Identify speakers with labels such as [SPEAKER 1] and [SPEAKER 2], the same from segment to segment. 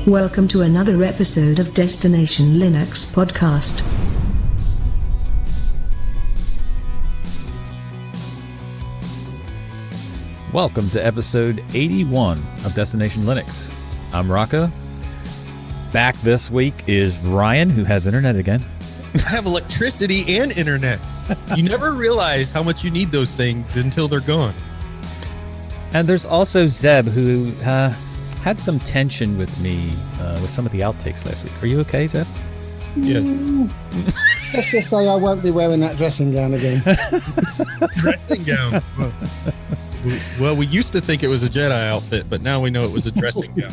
[SPEAKER 1] Welcome to another episode of Destination Linux Podcast.
[SPEAKER 2] Welcome to episode 81 of Destination Linux. I'm Rocco. Back this week is Ryan, who has internet again.
[SPEAKER 3] I have electricity and internet. You never realize how much you need those things until they're gone.
[SPEAKER 2] And there's also Zeb, who had some tension with me with some of the outtakes last week. Are you okay, Zeb?
[SPEAKER 3] Yeah.
[SPEAKER 4] Let's just say I won't be wearing that dressing gown again.
[SPEAKER 3] Dressing gown. Well, we used to think it was a Jedi outfit, but now we know it was a dressing gown.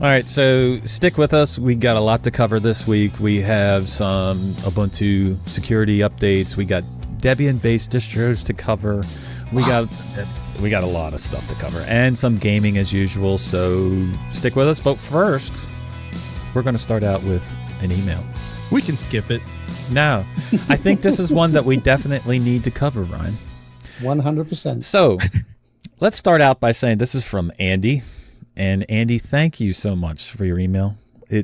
[SPEAKER 2] All right, so stick with us. We got a lot to cover this week. We have some Ubuntu security updates. We got Debian-based distros to cover. We got a lot of stuff to cover, and some gaming as usual. So stick with us. But first, we're going to start out with an email.
[SPEAKER 3] We can skip it.
[SPEAKER 2] No, I think this is one that we definitely need to cover, Ryan.
[SPEAKER 4] 100%.
[SPEAKER 2] So let's start out by saying this is from Andy. And Andy, thank you so much for your email.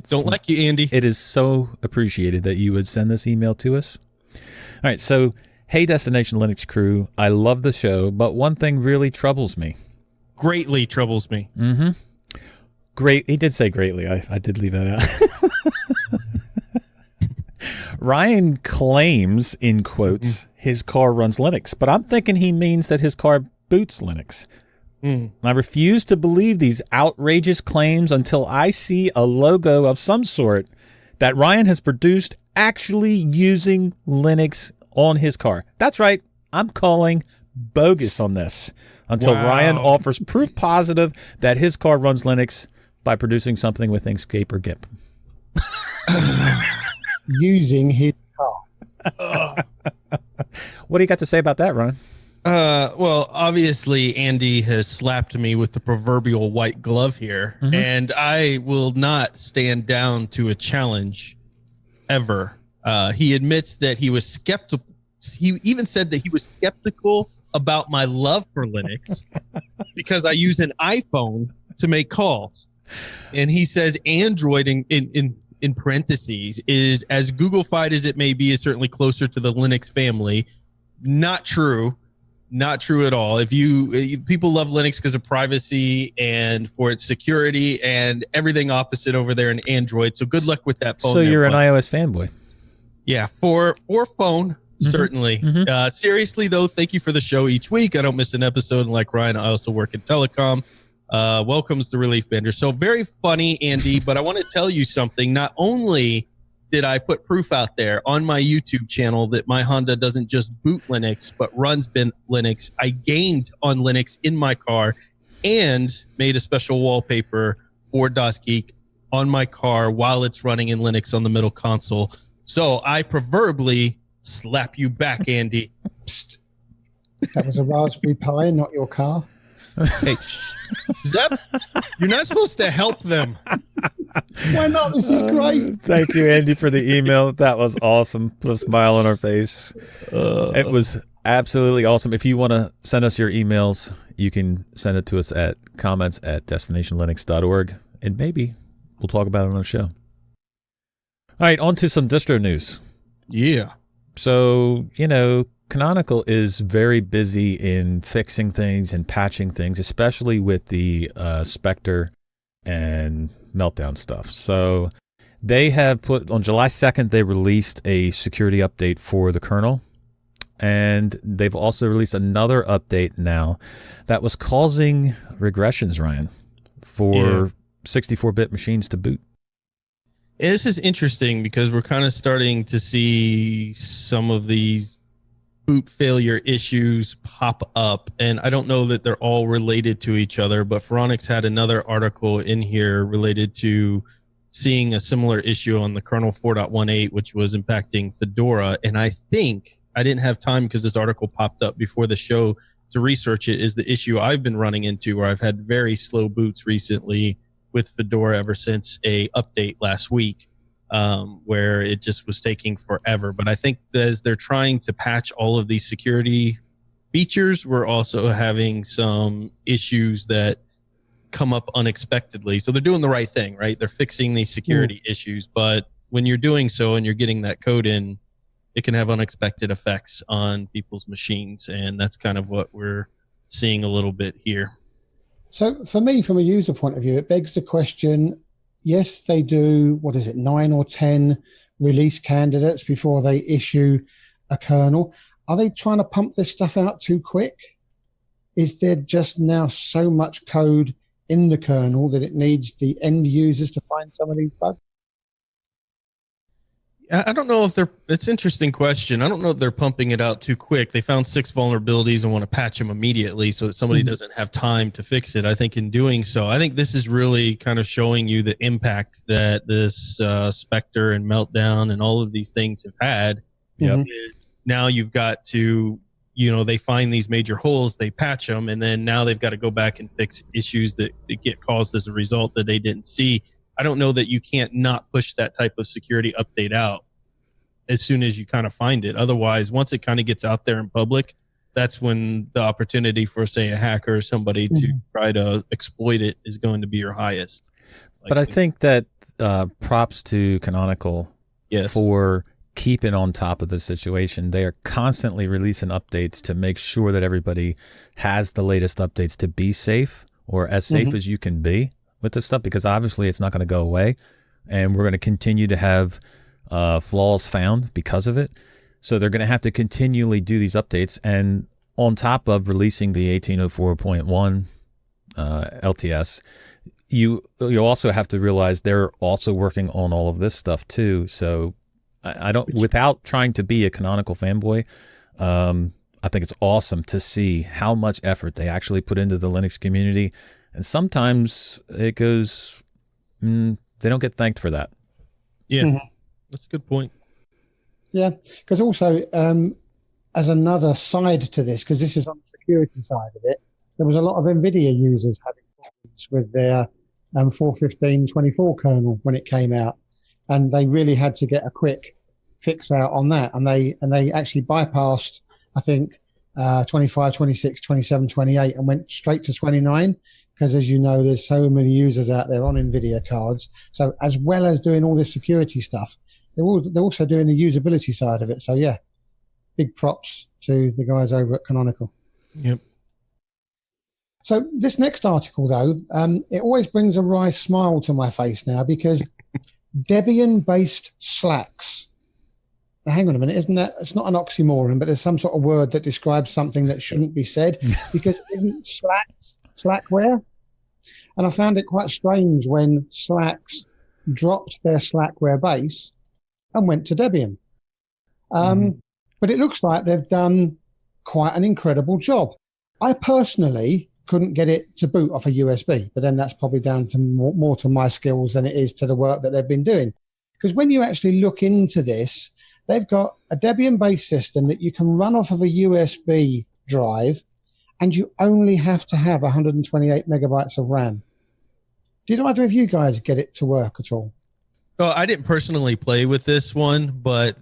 [SPEAKER 3] Don't like you, Andy.
[SPEAKER 2] It is so appreciated that you would send this email to us. All right, so, hey, Destination Linux crew, I love the show, but one thing really troubles me.
[SPEAKER 3] Greatly troubles me.
[SPEAKER 2] Mm-hmm. Great. He did say greatly. I did leave that out. Ryan claims, in quotes, his car runs Linux, but I'm thinking he means that his car boots Linux. I refuse to believe these outrageous claims until I see a logo of some sort that Ryan has produced actually using Linux on his car. That's right. I'm calling bogus on this until Ryan offers proof positive that his car runs Linux by producing something with Inkscape or GIMP.
[SPEAKER 4] Using his car.
[SPEAKER 2] What do you got to say about that, Ryan?
[SPEAKER 3] Well, obviously, Andy has slapped me with the proverbial white glove here, and I will not stand down to a challenge ever. He admits that he was skeptical. He even said that he was skeptical about my love for Linux because I use an iPhone to make calls. And he says Android in parentheses is as google-fied as it may be, is certainly closer to the Linux family. Not true. Not true at all. People love Linux because of privacy and for its security and everything opposite over there in Android. So good luck with that phone.
[SPEAKER 2] So you're an iOS fanboy.
[SPEAKER 3] Yeah, for phone, certainly. Seriously, though, thank you for the show each week. I don't miss an episode. And like Ryan, I also work in telecom. Welcome's the Relief Bender. So very funny, Andy, but I want to tell you something. Not only did I put proof out there on my YouTube channel that my Honda doesn't just boot Linux, but runs Linux, I gamed on Linux in my car and made a special wallpaper for Das Geek on my car while it's running in Linux on the middle console. So I proverbially slap you back, Andy. Psst.
[SPEAKER 4] That was a Raspberry Pi, not your car.
[SPEAKER 3] Hey, Zep, you're not supposed to help them.
[SPEAKER 4] Why not? This is great.
[SPEAKER 2] Thank you, Andy, for the email. That was awesome. Put a smile on our face. It was absolutely awesome. If you want to send us your emails, you can send it to us at comments@destinationlinux.org, and maybe we'll talk about it on the show. All right, on to some distro news.
[SPEAKER 3] Yeah.
[SPEAKER 2] So, Canonical is very busy in fixing things and patching things, especially with the Spectre and Meltdown stuff. So they have put on July 2nd, they released a security update for the kernel. And they've also released another update now that was causing regressions, Ryan, for 64-bit machines to boot.
[SPEAKER 3] And this is interesting because we're kind of starting to see some of these boot failure issues pop up, and I don't know that they're all related to each other, but Phoronix had another article in here related to seeing a similar issue on the kernel 4.18, which was impacting Fedora. And I think I didn't have time because this article popped up before the show to research it, is the issue I've been running into where I've had very slow boots recently with Fedora ever since a update last week. Where it just was taking forever. But I think as they're trying to patch all of these security features, we're also having some issues that come up unexpectedly. So they're doing the right thing, right? They're fixing these security issues. But when you're doing so and you're getting that code in, it can have unexpected effects on people's machines. And that's kind of what we're seeing a little bit here.
[SPEAKER 4] So for me, from a user point of view, it begs the question, yes, they do, 9 or 10 release candidates before they issue a kernel. Are they trying to pump this stuff out too quick? Is there just now so much code in the kernel that it needs the end users to find some of these bugs?
[SPEAKER 3] I don't know if it's an interesting question. I don't know if they're pumping it out too quick. They found 6 vulnerabilities and want to patch them immediately so that somebody doesn't have time to fix it. I think in doing so, I think this is really kind of showing you the impact that this Spectre and Meltdown and all of these things have had. Now you've got to, they find these major holes, they patch them, and then now they've got to go back and fix issues that get caused as a result that they didn't see. I don't know that you can't not push that type of security update out as soon as you kind of find it. Otherwise, once it kind of gets out there in public, that's when the opportunity for, say, a hacker or somebody to try to exploit it is going to be your highest.
[SPEAKER 2] But I think that props to Canonical for keeping on top of the situation. They are constantly releasing updates to make sure that everybody has the latest updates to be safe, or as safe as you can be with this stuff, because obviously it's not going to go away, and we're going to continue to have flaws found because of it. So they're going to have to continually do these updates, and on top of releasing the 1804.1 LTS, you also have to realize they're also working on all of this stuff too. So I don't, without trying to be a Canonical fanboy, I think it's awesome to see how much effort they actually put into the Linux community. And sometimes it goes, they don't get thanked for that.
[SPEAKER 3] Yeah, that's a good point.
[SPEAKER 4] Yeah, because also, as another side to this, because this is on the security side of it, there was a lot of NVIDIA users having problems with their 4.15.24 kernel when it came out. And they really had to get a quick fix out on that. And they actually bypassed, I think, 25, 26, 27, 28 and went straight to 29. Because as you know, there's so many users out there on NVIDIA cards. So as well as doing all this security stuff, they're also doing the usability side of it. So yeah, big props to the guys over at Canonical.
[SPEAKER 3] Yep.
[SPEAKER 4] So this next article, though, it always brings a wry smile to my face now, because Debian-based slacks. Now, hang on a minute, it's not an oxymoron, but there's some sort of word that describes something that shouldn't be said, because isn't slacks Slackware? And I found it quite strange when Slacks dropped their Slackware base and went to Debian. But it looks like they've done quite an incredible job. I personally couldn't get it to boot off a USB, but then that's probably down to more to my skills than it is to the work that they've been doing. Because when you actually look into this, they've got a Debian-based system that you can run off of a USB drive, and you only have to have 128 megabytes of RAM. Did either of you guys get it to work at all?
[SPEAKER 3] Well, I didn't personally play with this one, but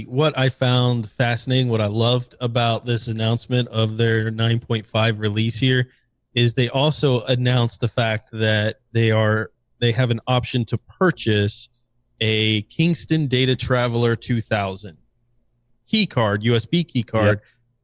[SPEAKER 3] what I found fascinating, what I loved about this announcement of their 9.5 release here, is they also announced the fact that they have an option to purchase a Kingston Data Traveler 2000 key card, USB key card,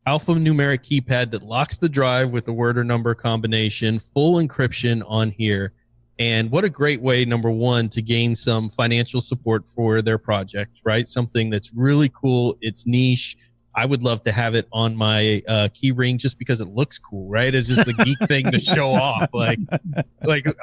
[SPEAKER 3] alphanumeric keypad that locks the drive with the word or number combination, full encryption on here. And what a great way, number one, to gain some financial support for their project, right? Something that's really cool. It's niche. I would love to have it on my key ring just because it looks cool, right? It's just the geek thing to show off. Like,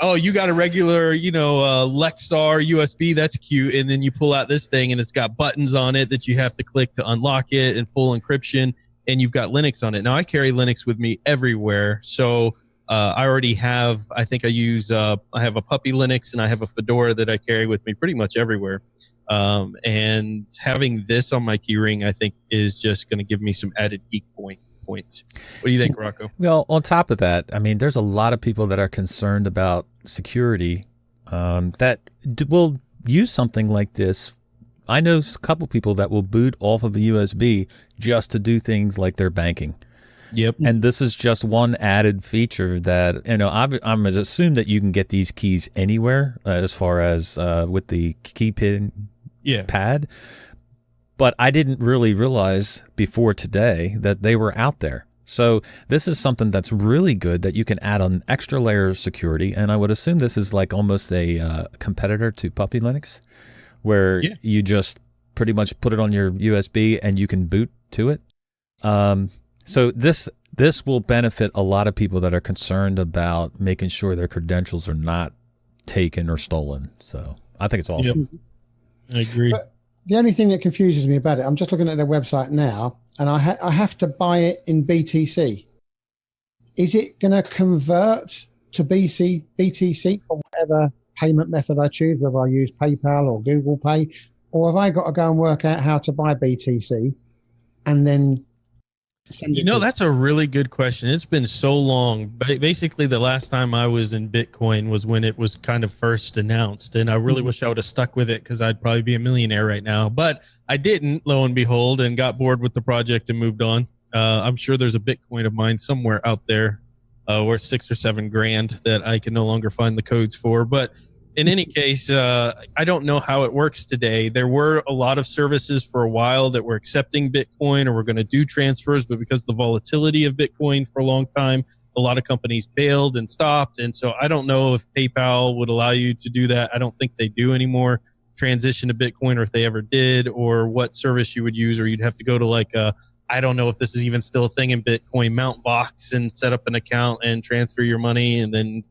[SPEAKER 3] oh, you got a regular, Lexar USB. That's cute. And then you pull out this thing and it's got buttons on it that you have to click to unlock it and full encryption. And you've got Linux on it. Now I carry Linux with me everywhere. So I already have, I think I have a Puppy Linux and I have a Fedora that I carry with me pretty much everywhere. And having this on my keyring, I think, is just going to give me some added geek points. What do you think, Rocco?
[SPEAKER 2] Well, on top of that, I mean, there's a lot of people that are concerned about security that will use something like this. I know a couple people that will boot off of a USB just to do things like their banking.
[SPEAKER 3] Yep.
[SPEAKER 2] And this is just one added feature that, I'm assumed that you can get these keys anywhere as far as with the key pin pad. But I didn't really realize before today that they were out there. So this is something that's really good that you can add an extra layer of security. And I would assume this is like almost a competitor to Puppy Linux, where you just pretty much put it on your USB and you can boot to it. So this will benefit a lot of people that are concerned about making sure their credentials are not taken or stolen. So I think it's awesome.
[SPEAKER 3] Yep. I agree.
[SPEAKER 4] But the only thing that confuses me about it, I'm just looking at their website now, and I have to buy it in BTC. Is it going to convert to BTC for whatever payment method I choose, whether I use PayPal or Google Pay, or have I got to go and work out how to buy BTC and then send it?
[SPEAKER 3] That's a really good question. It's been so long. Basically, the last time I was in Bitcoin was when it was kind of first announced, and I really wish I would have stuck with it because I'd probably be a millionaire right now. But I didn't, lo and behold, and got bored with the project and moved on. I'm sure there's a Bitcoin of mine somewhere out there worth $6 or $7 grand that I can no longer find the codes for. But in any case, I don't know how it works today. There were a lot of services for a while that were accepting Bitcoin or were going to do transfers, but because of the volatility of Bitcoin for a long time, a lot of companies bailed and stopped. And so I don't know if PayPal would allow you to do that. I don't think they do anymore, transition to Bitcoin, or if they ever did, or what service you would use, or you'd have to go to I don't know if this is even still a thing in Bitcoin, Mount Box and set up an account and transfer your money and then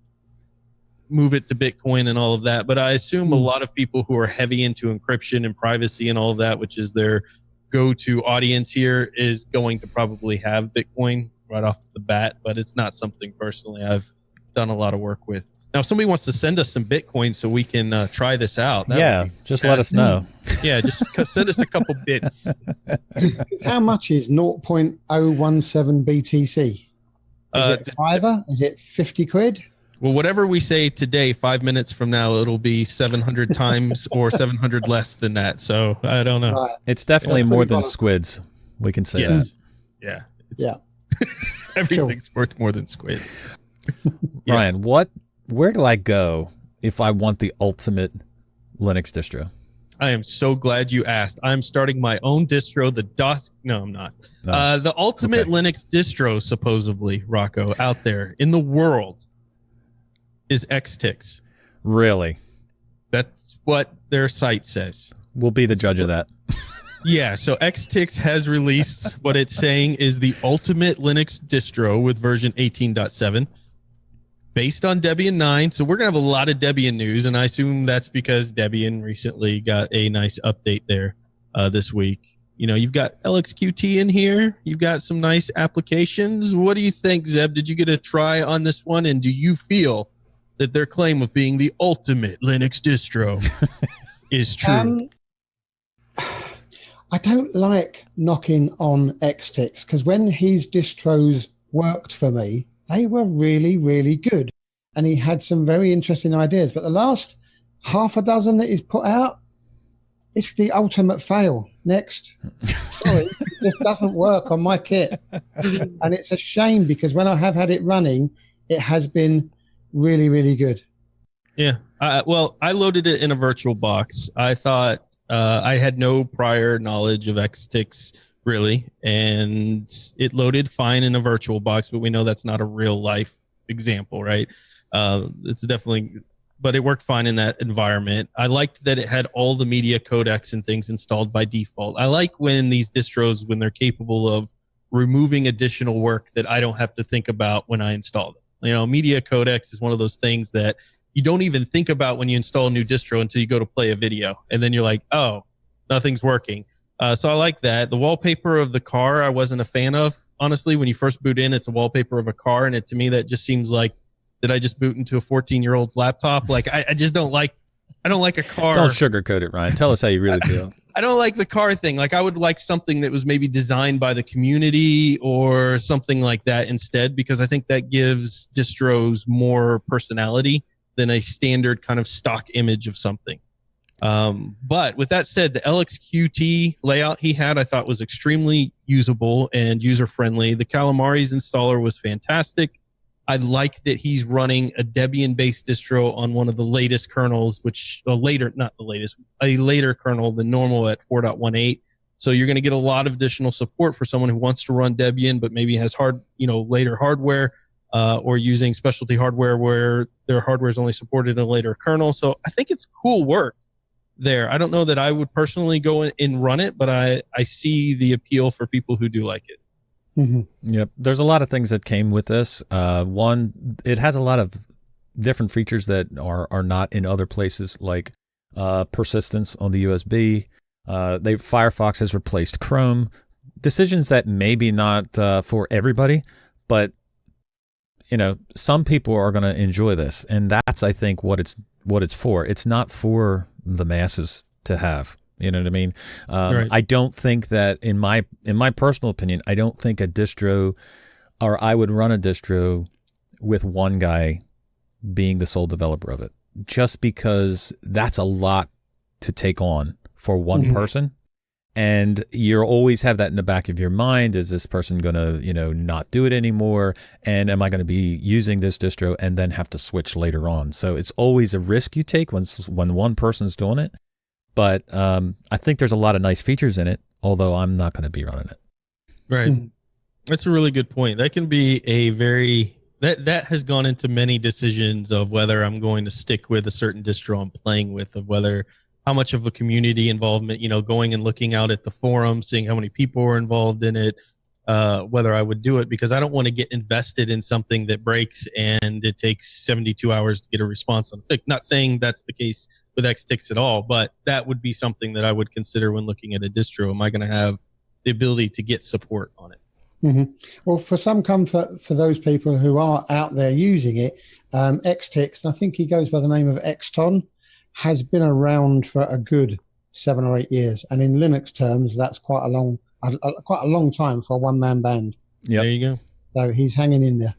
[SPEAKER 3] move it to Bitcoin and all of that. But I assume a lot of people who are heavy into encryption and privacy and all of that, which is their go-to audience here, is going to probably have Bitcoin right off the bat. But it's not something personally I've done a lot of work with. Now, if somebody wants to send us some Bitcoin so we can try this out.
[SPEAKER 2] Just let us know.
[SPEAKER 3] Yeah, just send us a couple bits.
[SPEAKER 4] How much is 0.017 BTC? Is it $5? Is it 50 quid?
[SPEAKER 3] Well, whatever we say today, 5 minutes from now, it'll be 700 times or 700 less than that. So I don't know.
[SPEAKER 4] Right.
[SPEAKER 2] It's definitely more than squids. We can say that.
[SPEAKER 3] Yeah.
[SPEAKER 4] Yeah.
[SPEAKER 3] Everything's worth more than squids.
[SPEAKER 2] Ryan, where do I go if I want the ultimate Linux distro?
[SPEAKER 3] I am so glad you asked. I'm starting my own distro, No, I'm not. The ultimate Linux distro, supposedly, Rocco, out there in the world is Xtix.
[SPEAKER 2] Really?
[SPEAKER 3] That's what their site says.
[SPEAKER 2] We'll be the judge of that.
[SPEAKER 3] Yeah, so Xtix has released what it's saying is the ultimate Linux distro with version 18.7 based on Debian 9. So we're going to have a lot of Debian news, and I assume that's because Debian recently got a nice update there this week. You've got LXQT in here. You've got some nice applications. What do you think, Zeb? Did you get a try on this one, and do you feel that their claim of being the ultimate Linux distro is true?
[SPEAKER 4] I don't like knocking on Xtix because when his distros worked for me, they were really, really good. And he had some very interesting ideas. But the last half a dozen that he's put out, it's the ultimate fail. Next. Sorry, it just doesn't work on my kit. And it's a shame because when I have had it running, it has been really, really good.
[SPEAKER 3] Yeah. Well, I loaded it in a virtual box. I thought I had no prior knowledge of Xtix, really, and it loaded fine in a virtual box, but we know that's not a real life example, right? It's definitely, but it worked fine in that environment. I liked that it had all the media codecs and things installed by default. I like when these distros, when they're capable of removing additional work that I don't have to think about when I install them. Media codecs is one of those things that you don't even think about when you install a new distro until you go to play a video. And then you're like, oh, nothing's working. So I like that. The wallpaper of the car I wasn't a fan of. Honestly, when you first boot in, it's a wallpaper of a car. And to me, that just seems like, did I just boot into a 14-year-old's laptop? Like, I just don't like a car.
[SPEAKER 2] Don't sugarcoat it, Ryan. Tell us how you really feel.
[SPEAKER 3] I don't like the car thing. Like, I would like something that was maybe designed by the community or something like that instead, because I think that gives distros more personality than a standard kind of stock image of something. But with that said, the LXQT layout he had, I thought was extremely usable and user-friendly. The Calamares installer was fantastic. I like that he's running a Debian-based distro on one of the latest kernels, a later kernel than normal at 4.18. So you're going to get a lot of additional support for someone who wants to run Debian, but maybe has later hardware, or using specialty hardware where their hardware is only supported in a later kernel. So I think it's cool work there. I don't know that I would personally go and run it, but I see the appeal for people who do like it.
[SPEAKER 2] Mm-hmm. Yep. There's a lot of things that came with this. One, it has a lot of different features that are not in other places, like persistence on the USB. Firefox has replaced Chrome. Decisions that maybe not for everybody, but some people are going to enjoy this, and that's, I think, what it's for. It's not for the masses to have. You know what I mean? Right. I don't think that, in my personal opinion, I don't think a distro, or I would run a distro with one guy being the sole developer of it, just because that's a lot to take on for one person. And you always have that in the back of your mind. Is this person going to, not do it anymore? And am I going to be using this distro and then have to switch later on? So it's always a risk you take when one person's doing it. But I think there's a lot of nice features in it, although I'm not going to be running it.
[SPEAKER 3] Right. That's a really good point. That can be that has gone into many decisions of whether I'm going to stick with a certain distro I'm playing with, of how much of a community involvement, going and looking out at the forum, seeing how many people are involved in it, whether I would do it, because I don't want to get invested in something that breaks and it takes 72 hours to get a response on it. Not saying that's the case with Xtix at all, but that would be something that I would consider when looking at a distro. Am I going to have the ability to get support on it?
[SPEAKER 4] Mm-hmm. Well, for some comfort for those people who are out there using it, Xtix, I think he goes by the name of Xton, has been around for a good 7 or 8 years, and in Linux terms, that's quite a long time for a one-man band.
[SPEAKER 3] Yeah, there you go.
[SPEAKER 4] So he's hanging in there.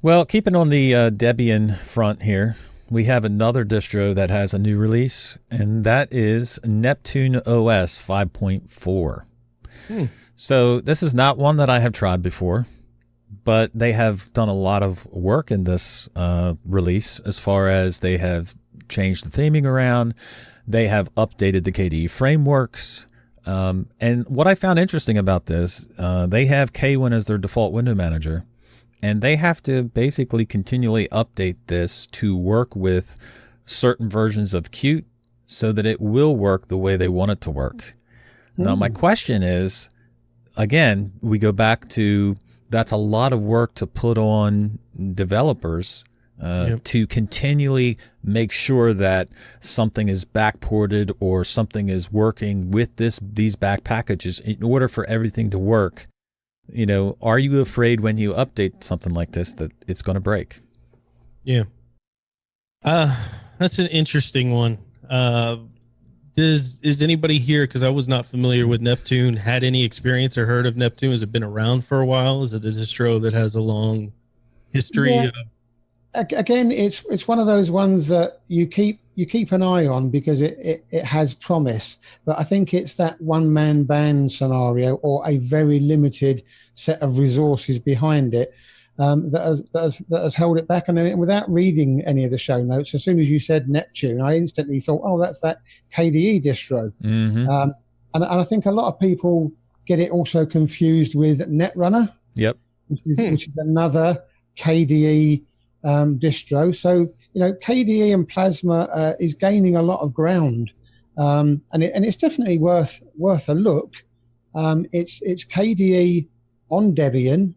[SPEAKER 2] Well, keeping on the Debian front here, we have another distro that has a new release, and that is Neptune Os 5.4. So this is not one that I have tried before, but they have done a lot of work in this release, as far as they have changed the theming around. They have updated the KDE frameworks. And what I found interesting about this, they have Kwin as their default window manager, and they have to basically continually update this to work with certain versions of Qt so that it will work the way they want it to work. Now, my question is, again, we go back to, that's a lot of work to put on developers to continually make sure that something is backported or something is working with these back packages in order for everything to work. Are you afraid when you update something like this that it's going to break?
[SPEAKER 3] Yeah. That's an interesting one. Is anybody here, because I was not familiar with Neptune, had any experience or heard of Neptune? Has it been around for a while? Is it a distro that has a long history?
[SPEAKER 4] Yeah. Again, it's one of those ones that you keep an eye on because it has promise. But I think it's that one-man band scenario, or a very limited set of resources behind it, that has held it back. And without reading any of the show notes, as soon as you said Neptune, I instantly thought, oh, that's that KDE distro. And I think a lot of people get it also confused with Netrunner.
[SPEAKER 2] Yep.
[SPEAKER 4] Which is another KDE distro. So, KDE and Plasma is gaining a lot of ground, and it's definitely worth a look. It's KDE on Debian,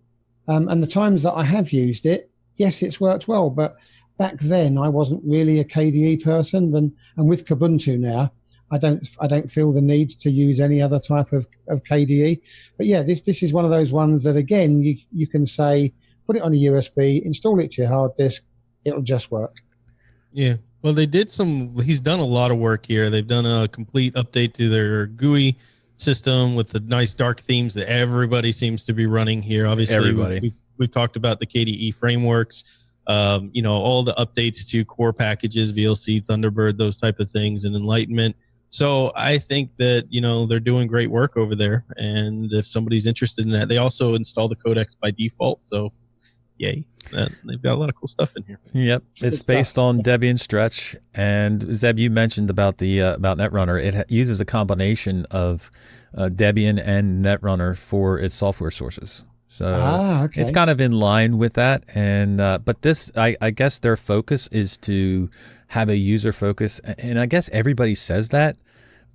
[SPEAKER 4] and the times that I have used it, yes, it's worked well. But back then, I wasn't really a KDE person, and with Kubuntu now, I don't feel the need to use any other type of KDE. But yeah, this is one of those ones that, again, you can say, put it on a USB, install it to your hard disk, it'll just work.
[SPEAKER 3] Yeah. Well, he's done a lot of work here. They've done a complete update to their GUI system with the nice dark themes that everybody seems to be running here. Obviously,
[SPEAKER 2] everybody.
[SPEAKER 3] We've talked about the KDE frameworks. all the updates to core packages, VLC, Thunderbird, those type of things, and Enlightenment. So I think that, they're doing great work over there. And if somebody's interested in that, they also install the codecs by default. So yay. They've got a lot of cool stuff in here.
[SPEAKER 2] Yep. It's based on Debian Stretch. And Zeb, you mentioned about the about Netrunner. It uses a combination of Debian and Netrunner for its software sources. So
[SPEAKER 4] okay.
[SPEAKER 2] It's kind of in line with that. And but this, I guess their focus is to have a user focus. And I guess everybody says that.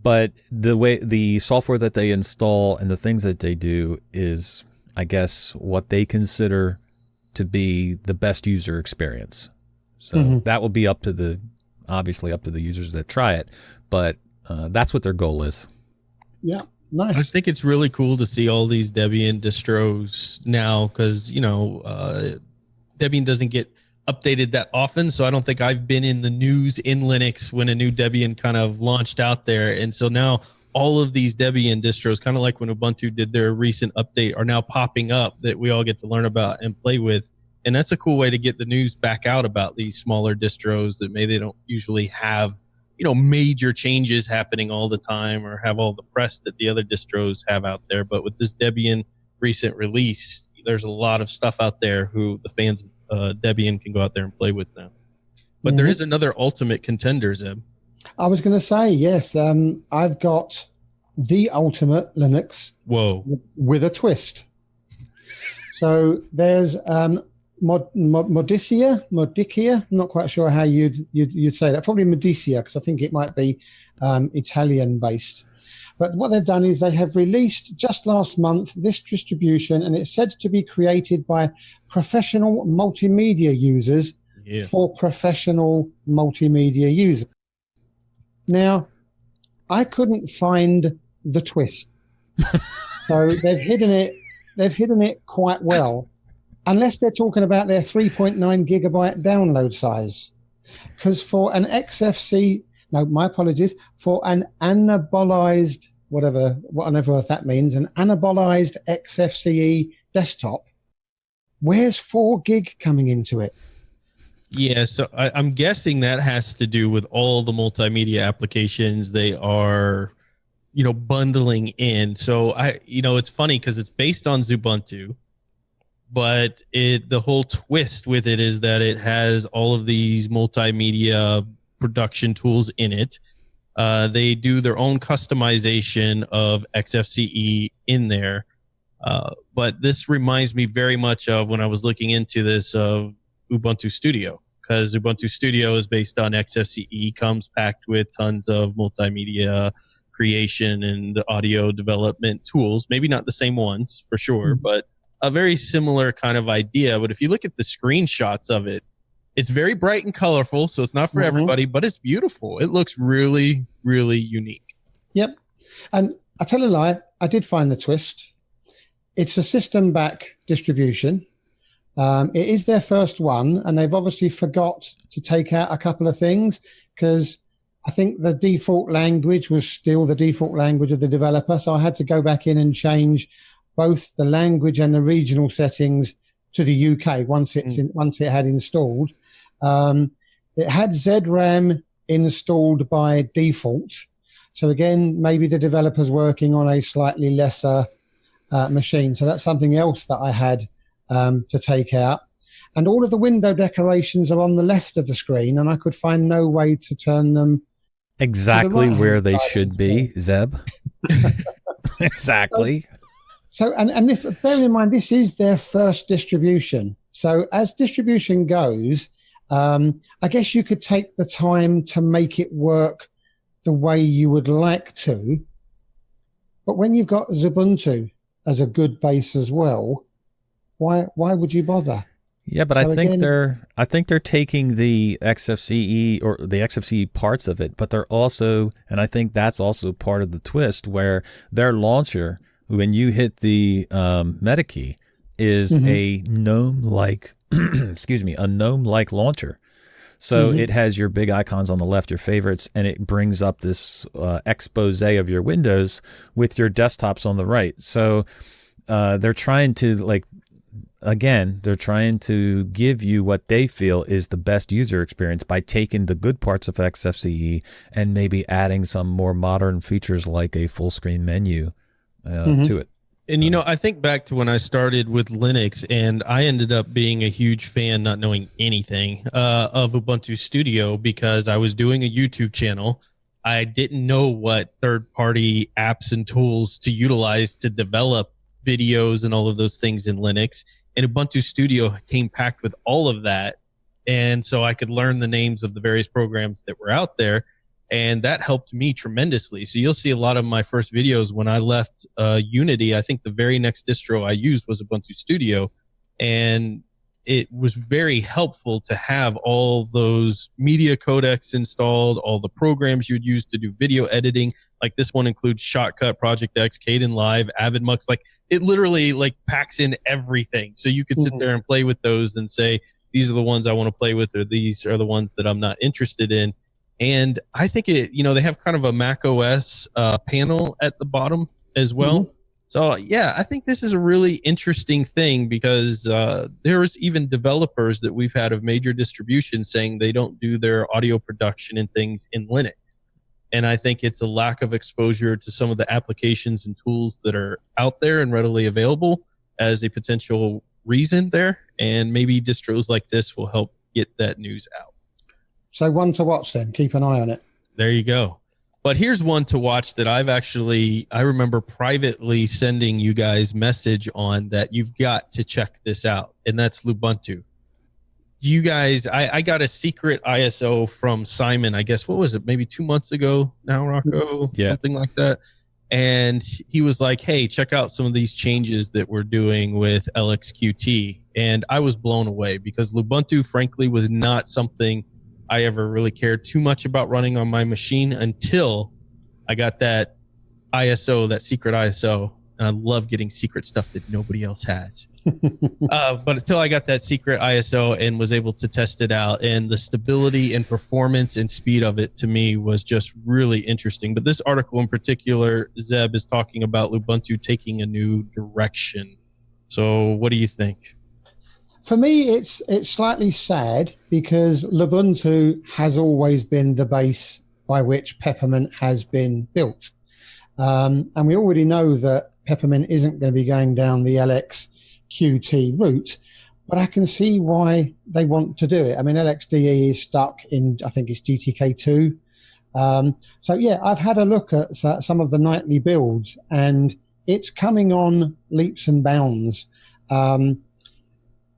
[SPEAKER 2] But the software that they install and the things that they do is, I guess, what they consider to be the best user experience. So that will be obviously up to the users that try it. But that's what their goal is.
[SPEAKER 4] Yeah. Nice.
[SPEAKER 3] I think it's really cool to see all these Debian distros now because, Debian doesn't get updated that often. So I don't think I've been in the news in Linux when a new Debian kind of launched out there. And so now all of these Debian distros, kind of like when Ubuntu did their recent update, are now popping up that we all get to learn about and play with. And that's a cool way to get the news back out about these smaller distros that maybe they don't usually have major changes happening all the time or have all the press that the other distros have out there. But with this Debian recent release, there's a lot of stuff out there who the fans of Debian can go out there and play with now. But there is another ultimate contender, Zeb.
[SPEAKER 4] I was going to say, yes, I've got the ultimate Linux with a twist. So there's Modicia, I'm not quite sure how you'd say that. Probably Modicia, because I think it might be Italian based. But what they've done is they have released just last month this distribution, and it's said to be created by professional multimedia users for professional multimedia users. Now, I couldn't find the twist, so they've hidden it quite well. Unless they're talking about their 3.9 gigabyte download size. Because for an for an anabolized, whatever that means, an anabolized XFCE desktop, where's 4 gig coming into it?
[SPEAKER 3] Yeah, so I'm guessing that has to do with all the multimedia applications they are, bundling in. So it's funny because it's based on Ubuntu. But the whole twist with it is that it has all of these multimedia production tools in it. They do their own customization of XFCE in there. But this reminds me very much of when I was looking into this of Ubuntu Studio, because Ubuntu Studio is based on XFCE, comes packed with tons of multimedia creation and audio development tools. Maybe not the same ones for sure, but a very similar kind of idea. But if you look at the screenshots of it, it's very bright and colorful. So it's not for everybody, but it's beautiful. It looks really, really unique.
[SPEAKER 4] Yep. And I tell a lie, I did find the twist. It's a system back distribution. It is their first one, and they've obviously forgot to take out a couple of things because I think the default language was still the default language of the developer. So I had to go back in and change both the language and the regional settings to the UK once it had installed. It had ZRAM installed by default. So again, maybe the developer's working on a slightly lesser machine. So that's something else that I had to take out. And all of the window decorations are on the left of the screen, and I could find no way to turn them
[SPEAKER 2] exactly where they should be, Zeb. Exactly.
[SPEAKER 4] So, and this, bear in mind, this is their first distribution. So as distribution goes, I guess you could take the time to make it work the way you would like to. But when you've got Ubuntu as a good base as well, why would you bother?
[SPEAKER 2] Yeah, but so I think they're taking the XFCE or the XFCE parts of it, but they're also, and I think that's also part of the twist, where their launcher, when you hit the meta key, is a GNOME-like, a GNOME-like launcher. So it has your big icons on the left, your favorites, and it brings up this expose of your windows with your desktops on the right. So they're trying to again, they're trying to give you what they feel is the best user experience by taking the good parts of XFCE and maybe adding some more modern features like a full screen menu to it.
[SPEAKER 3] And, you know, I think back to when I started with Linux, and I ended up being a huge fan, not knowing anything, of Ubuntu Studio, because I was doing a YouTube channel. I didn't know what third-party apps and tools to utilize to develop videos and all of those things in Linux. And Ubuntu Studio came packed with all of that. And so I could learn the names of the various programs that were out there. And that helped me tremendously. So you'll see a lot of my first videos when I left Unity. I think the very next distro I used was Ubuntu Studio. And it was very helpful to have all those media codecs installed, all the programs you would use to do video editing. Like this one includes Shotcut, Project X, Kden Live, AvidMux. Like it literally like packs in everything. So you could sit there and play with those and say, these are the ones I want to play with, or these are the ones that I'm not interested in. And I think it, you know, they have kind of a Mac OS panel at the bottom as well. So yeah, I think this is a really interesting thing, because there's even developers that we've had of major distributions saying they don't do their audio production and things in Linux. And I think it's a lack of exposure to some of the applications and tools that are out there and readily available as a potential reason there. And maybe distros like this will help get that news out.
[SPEAKER 4] So one to watch then. Keep an eye on it.
[SPEAKER 3] There you go. But here's one to watch that I remember privately sending you guys message on that you've got to check this out. And that's Lubuntu. You guys, I got a secret ISO from Simon, I guess, what was it? Maybe 2 months ago now, Rocco?
[SPEAKER 2] Yeah.
[SPEAKER 3] Something like that. And he was like, hey, check out some of these changes that we're doing with LXQT. And I was blown away, because Lubuntu, frankly, was not something I ever really cared too much about running on my machine until I got that ISO, that secret ISO. And I love getting secret stuff that nobody else has. But until I got that secret ISO and was able to test it out, and the stability and performance and speed of it to me was just really interesting. But this article in particular, Zeb, is talking about Lubuntu taking a new direction. So what do you think?
[SPEAKER 4] For me, it's slightly sad, because Lubuntu has always been the base by which Peppermint has been built. And we already know that Peppermint isn't going to be going down the LXQT route, but I can see why they want to do it. I mean, LXDE is stuck in, I think it's GTK2. So yeah, I've had a look at some of the nightly builds, and it's coming on leaps and bounds.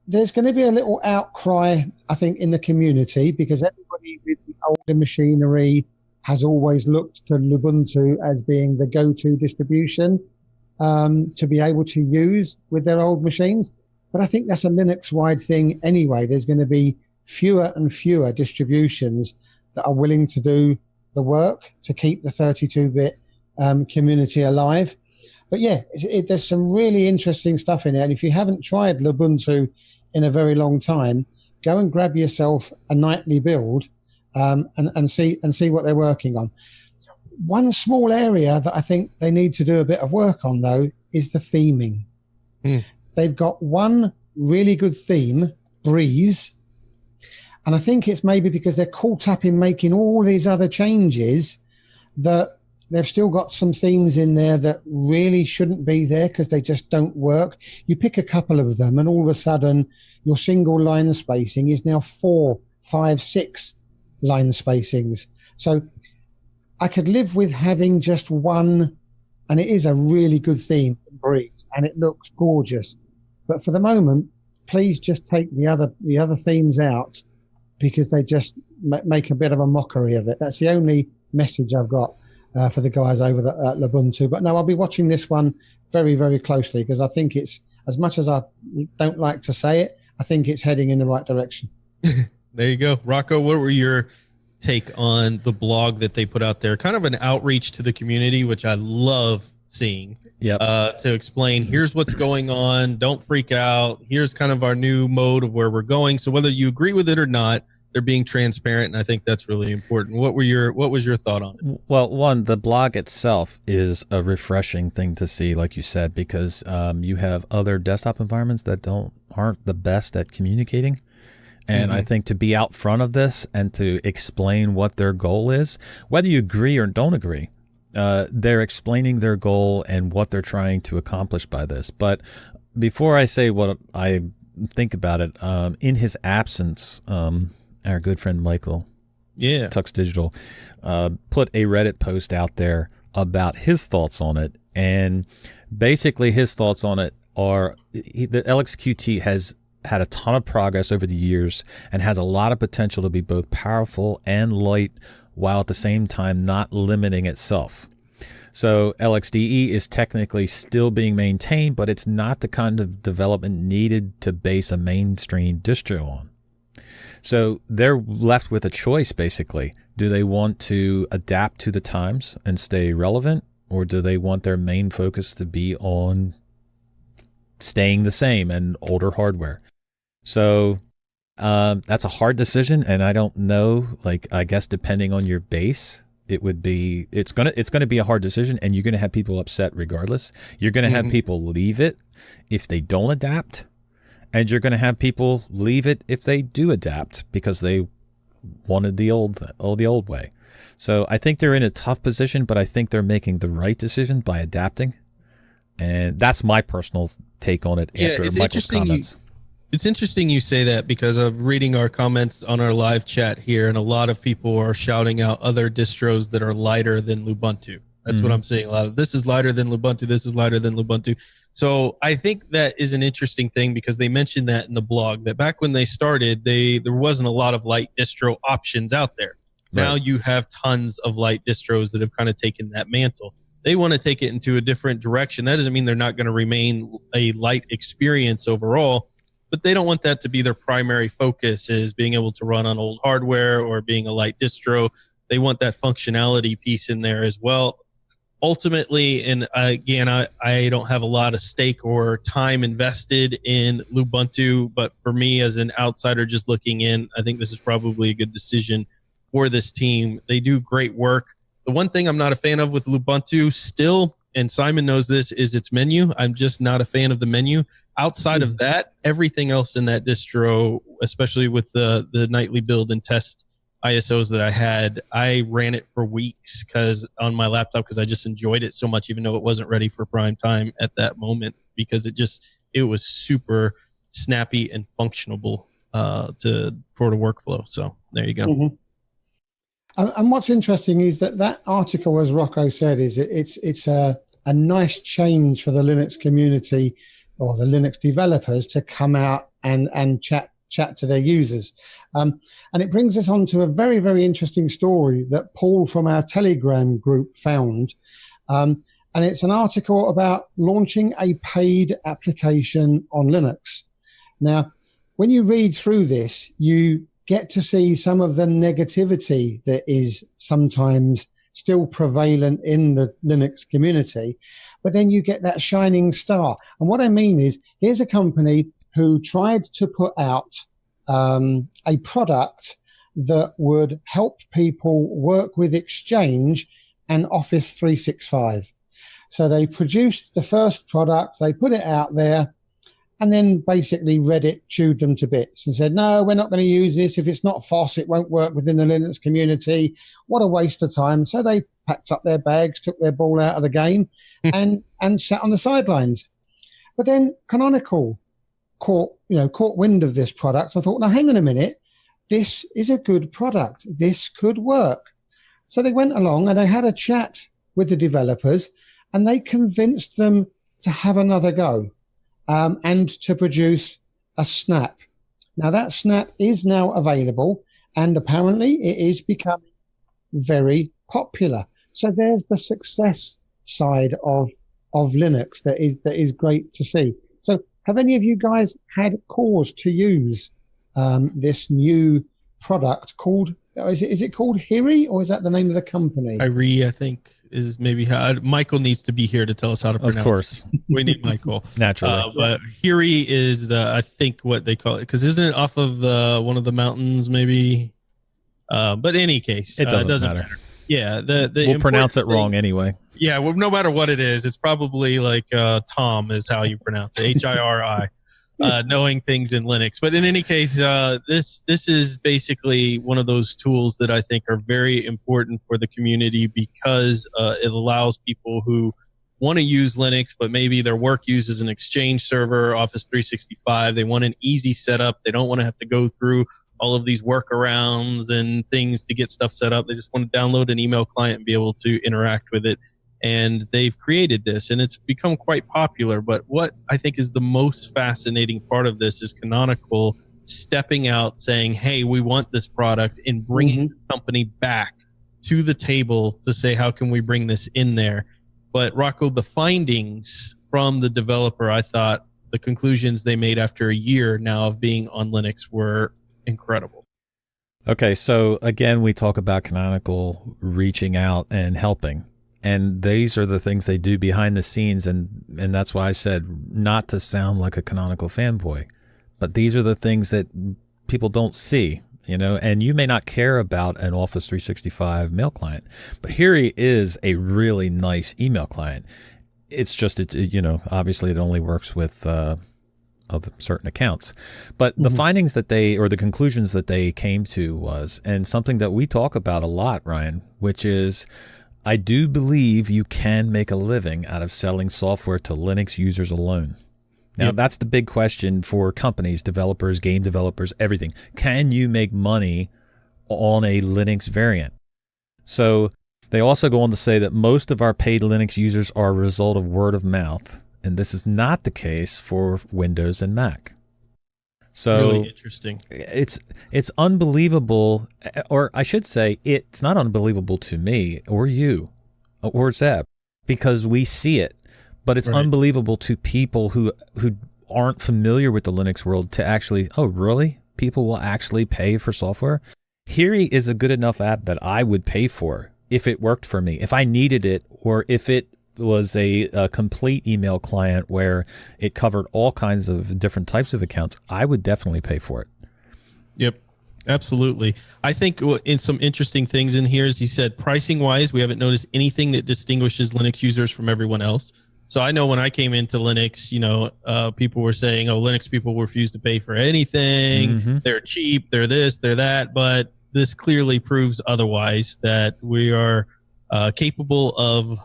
[SPEAKER 4] There's going to be a little outcry, I think, in the community, because everybody with the older machinery has always looked to Lubuntu as being the go-to distribution to be able to use with their old machines. But I think that's a Linux-wide thing anyway. There's going to be fewer and fewer distributions that are willing to do the work to keep the 32-bit community alive. But yeah, there's some really interesting stuff in there. And if you haven't tried Lubuntu in a very long time, go and grab yourself a nightly build and see what they're working on. One small area that I think they need to do a bit of work on, though, is the theming. They've got one really good theme, Breeze, and I think it's maybe because they're caught up in making all these other changes that they've still got some themes in there that really shouldn't be there because they just don't work. You pick a couple of them and all of a sudden your single line spacing is now 4, 5, 6 line spacings. So I could live with having just one, and it is a really good theme, Breeze, and it looks gorgeous. But for the moment, please just take the other themes out, because they just make a bit of a mockery of it. That's the only message I've got for the guys over at Lubuntu. But no, I'll be watching this one very, very closely, because I think it's, as much as I don't like to say it, I think it's heading in the right direction.
[SPEAKER 3] There you go. Rocco, what were your take on the blog that they put out there? Kind of an outreach to the community, which I love seeing. To explain, here's what's going on. Don't freak out. Here's kind of our new mode of where we're going. So whether you agree with it or not, They're being transparent, and I think that's really important. What was your thought on it?
[SPEAKER 2] Well, one, the blog itself is a refreshing thing to see, like you said, because you have other desktop environments that aren't the best at communicating. And I think to be out front of this and to explain what their goal is, whether you agree or don't agree, they're explaining their goal and what they're trying to accomplish by this. But before I say what I think about it, in his absence, our good friend Michael, Tux Digital, put a Reddit post out there about his thoughts on it. And basically his thoughts on it are the LXQT has had a ton of progress over the years and has a lot of potential to be both powerful and light while at the same time not limiting itself. So LXDE is technically still being maintained, but it's not the kind of development needed to base a mainstream distro on. So they're left with a choice, basically. Do they want to adapt to the times and stay relevant, or do they want their main focus to be on staying the same and older hardware? So that's a hard decision, and I don't know. Like, I guess depending on your base, it's gonna be a hard decision, and you're gonna have people upset regardless. You're gonna have people leave it if they don't adapt, and you're gonna have people leave it if they do adapt because they wanted the old way. So I think they're in a tough position, but I think they're making the right decision by adapting, and that's my personal take on it after Michael's comments.
[SPEAKER 3] It's interesting you say that, because of reading our comments on our live chat here, and a lot of people are shouting out other distros that are lighter than Lubuntu. That's what I'm saying. A lot of this is lighter than Lubuntu. This is lighter than Lubuntu. So I think that is an interesting thing, because they mentioned that in the blog, that back when they started, there wasn't a lot of light distro options out there. Right. Now you have tons of light distros that have kind of taken that mantle. They want to take it into a different direction. That doesn't mean they're not going to remain a light experience overall, but they don't want that to be their primary focus, is being able to run on old hardware or being a light distro. They want that functionality piece in there as well. Ultimately, and again, I don't have a lot of stake or time invested in Lubuntu, but for me as an outsider just looking in, I think this is probably a good decision for this team. They do great work. The one thing I'm not a fan of with Lubuntu still, and Simon knows this, is its menu. I'm just not a fan of the menu. Outside of that, everything else in that distro, especially with the nightly build and test ISOs that I had, I ran it for weeks on my laptop because I just enjoyed it so much, even though it wasn't ready for prime time at that moment, because it was super snappy and functionable for the workflow. So there you go.
[SPEAKER 4] And what's interesting is that article, as Rocco said, is it's a nice change for the Linux community or the Linux developers to come out and chat to their users. And it brings us on to a very, very interesting story that Paul from our Telegram group found. And it's an article about launching a paid application on Linux. Now, when you read through this, you get to see some of the negativity that is sometimes still prevalent in the Linux community, but then you get that shining star. And what I mean is, here's a company who tried to put out a product that would help people work with Exchange and Office 365. So they produced the first product, they put it out there, and then basically Reddit chewed them to bits and said, no, we're not going to use this. If it's not FOSS, it won't work within the Linux community. What a waste of time. So they packed up their bags, took their ball out of the game and sat on the sidelines. But then Canonical caught wind of this product. I thought, now hang on a minute. This is a good product. This could work. So they went along and they had a chat with the developers, and they convinced them to have another go. And to produce a snap. Now that snap is now available, and apparently it is becoming very popular. So there's the success side of Linux that is great to see. So have any of you guys had cause to use this new product called Is it called Hiri, or is that the name of the company?
[SPEAKER 3] Irie, I think, is maybe how. Michael needs to be here to tell us how to pronounce.
[SPEAKER 2] Of course,
[SPEAKER 3] we need Michael
[SPEAKER 2] naturally.
[SPEAKER 3] But Hiri is I think what they call it, because isn't it off of one of the mountains maybe? But in any case,
[SPEAKER 2] it doesn't matter.
[SPEAKER 3] Yeah,
[SPEAKER 2] we'll pronounce it wrong anyway.
[SPEAKER 3] Yeah, well, no matter what it is, it's probably like Tom is how you pronounce it, HIRI. Knowing things in Linux. But in any case, this is basically one of those tools that I think are very important for the community, because it allows people who want to use Linux, but maybe their work uses an Exchange server, Office 365. They want an easy setup. They don't want to have to go through all of these workarounds and things to get stuff set up. They just want to download an email client and be able to interact with it. And they've created this, and it's become quite popular. But what I think is the most fascinating part of this is Canonical stepping out, saying, hey, we want this product, and bringing the company back to the table to say, how can we bring this in there? But Rocco, the findings from the developer, I thought the conclusions they made after a year now of being on Linux were incredible.
[SPEAKER 2] Okay, so again, we talk about Canonical reaching out and helping. And these are the things they do behind the scenes, and that's why I said not to sound like a Canonical fanboy. But these are the things that people don't see, and you may not care about an Office 365 mail client, but here is a really nice email client. It's just, obviously it only works with of certain accounts. But the findings that the conclusions that they came to was, and something that we talk about a lot, Ryan, which is, I do believe you can make a living out of selling software to Linux users alone. Now, that's the big question for companies, developers, game developers, everything. Can you make money on a Linux variant? So they also go on to say that most of our paid Linux users are a result of word of mouth, and this is not the case for Windows and Mac. So
[SPEAKER 3] really interesting.
[SPEAKER 2] It's unbelievable, or I should say, it's not unbelievable to me or you or Zeb, because we see it, but it's unbelievable to people who aren't familiar with the Linux world to actually, oh, really? People will actually pay for software? Hiri is a good enough app that I would pay for if it worked for me, if I needed it, or if it was a complete email client where it covered all kinds of different types of accounts, I would definitely pay for it.
[SPEAKER 3] Yep, absolutely. I think in some interesting things in here is he said pricing wise, we haven't noticed anything that distinguishes Linux users from everyone else. So I know when I came into Linux, people were saying, oh, Linux people refuse to pay for anything. They're cheap, they're this, they're that. But this clearly proves otherwise, that we are capable of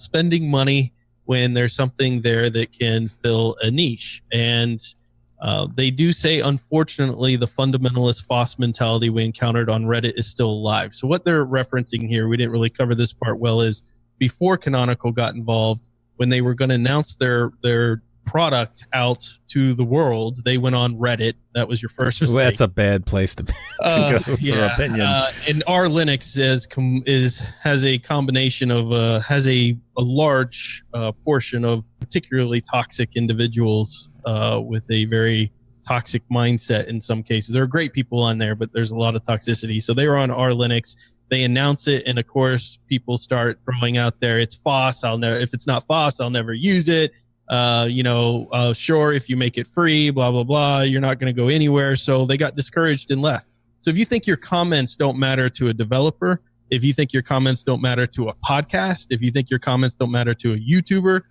[SPEAKER 3] spending money when there's something there that can fill a niche. And they do say, unfortunately, the fundamentalist FOSS mentality we encountered on Reddit is still alive. So what they're referencing here, we didn't really cover this part well, is before Canonical got involved, when they were going to announce their product out to the world, they went on Reddit. That was your first mistake.
[SPEAKER 2] Well, that's a bad place to go for opinion.
[SPEAKER 3] And our Linux has a combination of has a large portion of particularly toxic individuals with a very toxic mindset in some cases. There are great people on there, but there's a lot of toxicity. So they were on our Linux. They announce it, and of course, people start throwing out there, it's FOSS. If it's not FOSS, I'll never use it. Sure, if you make it free, blah, blah, blah, you're not going to go anywhere. So they got discouraged and left. So if you think your comments don't matter to a developer, if you think your comments don't matter to a podcast, if you think your comments don't matter to a YouTuber,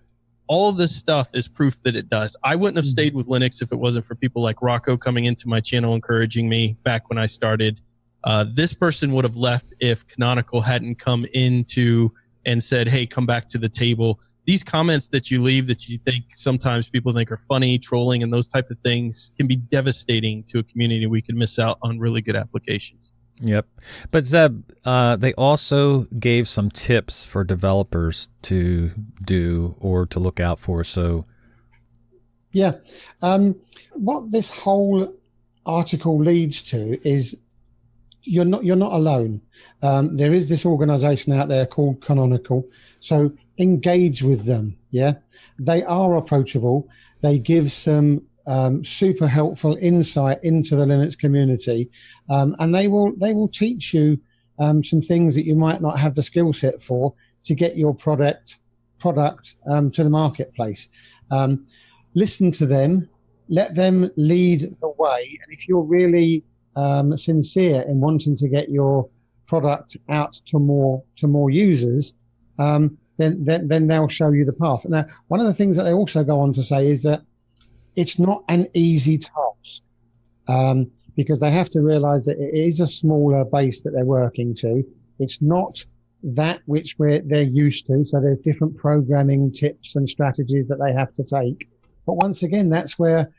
[SPEAKER 3] all of this stuff is proof that it does. I wouldn't have stayed with Linux if it wasn't for people like Rocco coming into my channel, encouraging me back when I started. This person would have left if Canonical hadn't come into and said, hey, come back to the table. These comments that you leave that you think sometimes people think are funny, trolling, and those type of things can be devastating to a community. We could miss out on really good applications.
[SPEAKER 2] Yep. But Zeb, they also gave some tips for developers to do or to look out for. So,
[SPEAKER 4] yeah. What this whole article leads to is you're not alone. There is this organization out there called Canonical. So engage with them. Yeah. They are approachable. They give some super helpful insight into the Linux community, and they will teach you some things that you might not have the skill set for to get your product to the marketplace. Listen to them, let them lead the way, and if you're really sincere in wanting to get your product out to more users, then they'll show you the path. Now, one of the things that they also go on to say is that it's not an easy task, because they have to realize that it is a smaller base that they're working to. It's not that which they're used to. So there's different programming tips and strategies that they have to take. But once again, that's where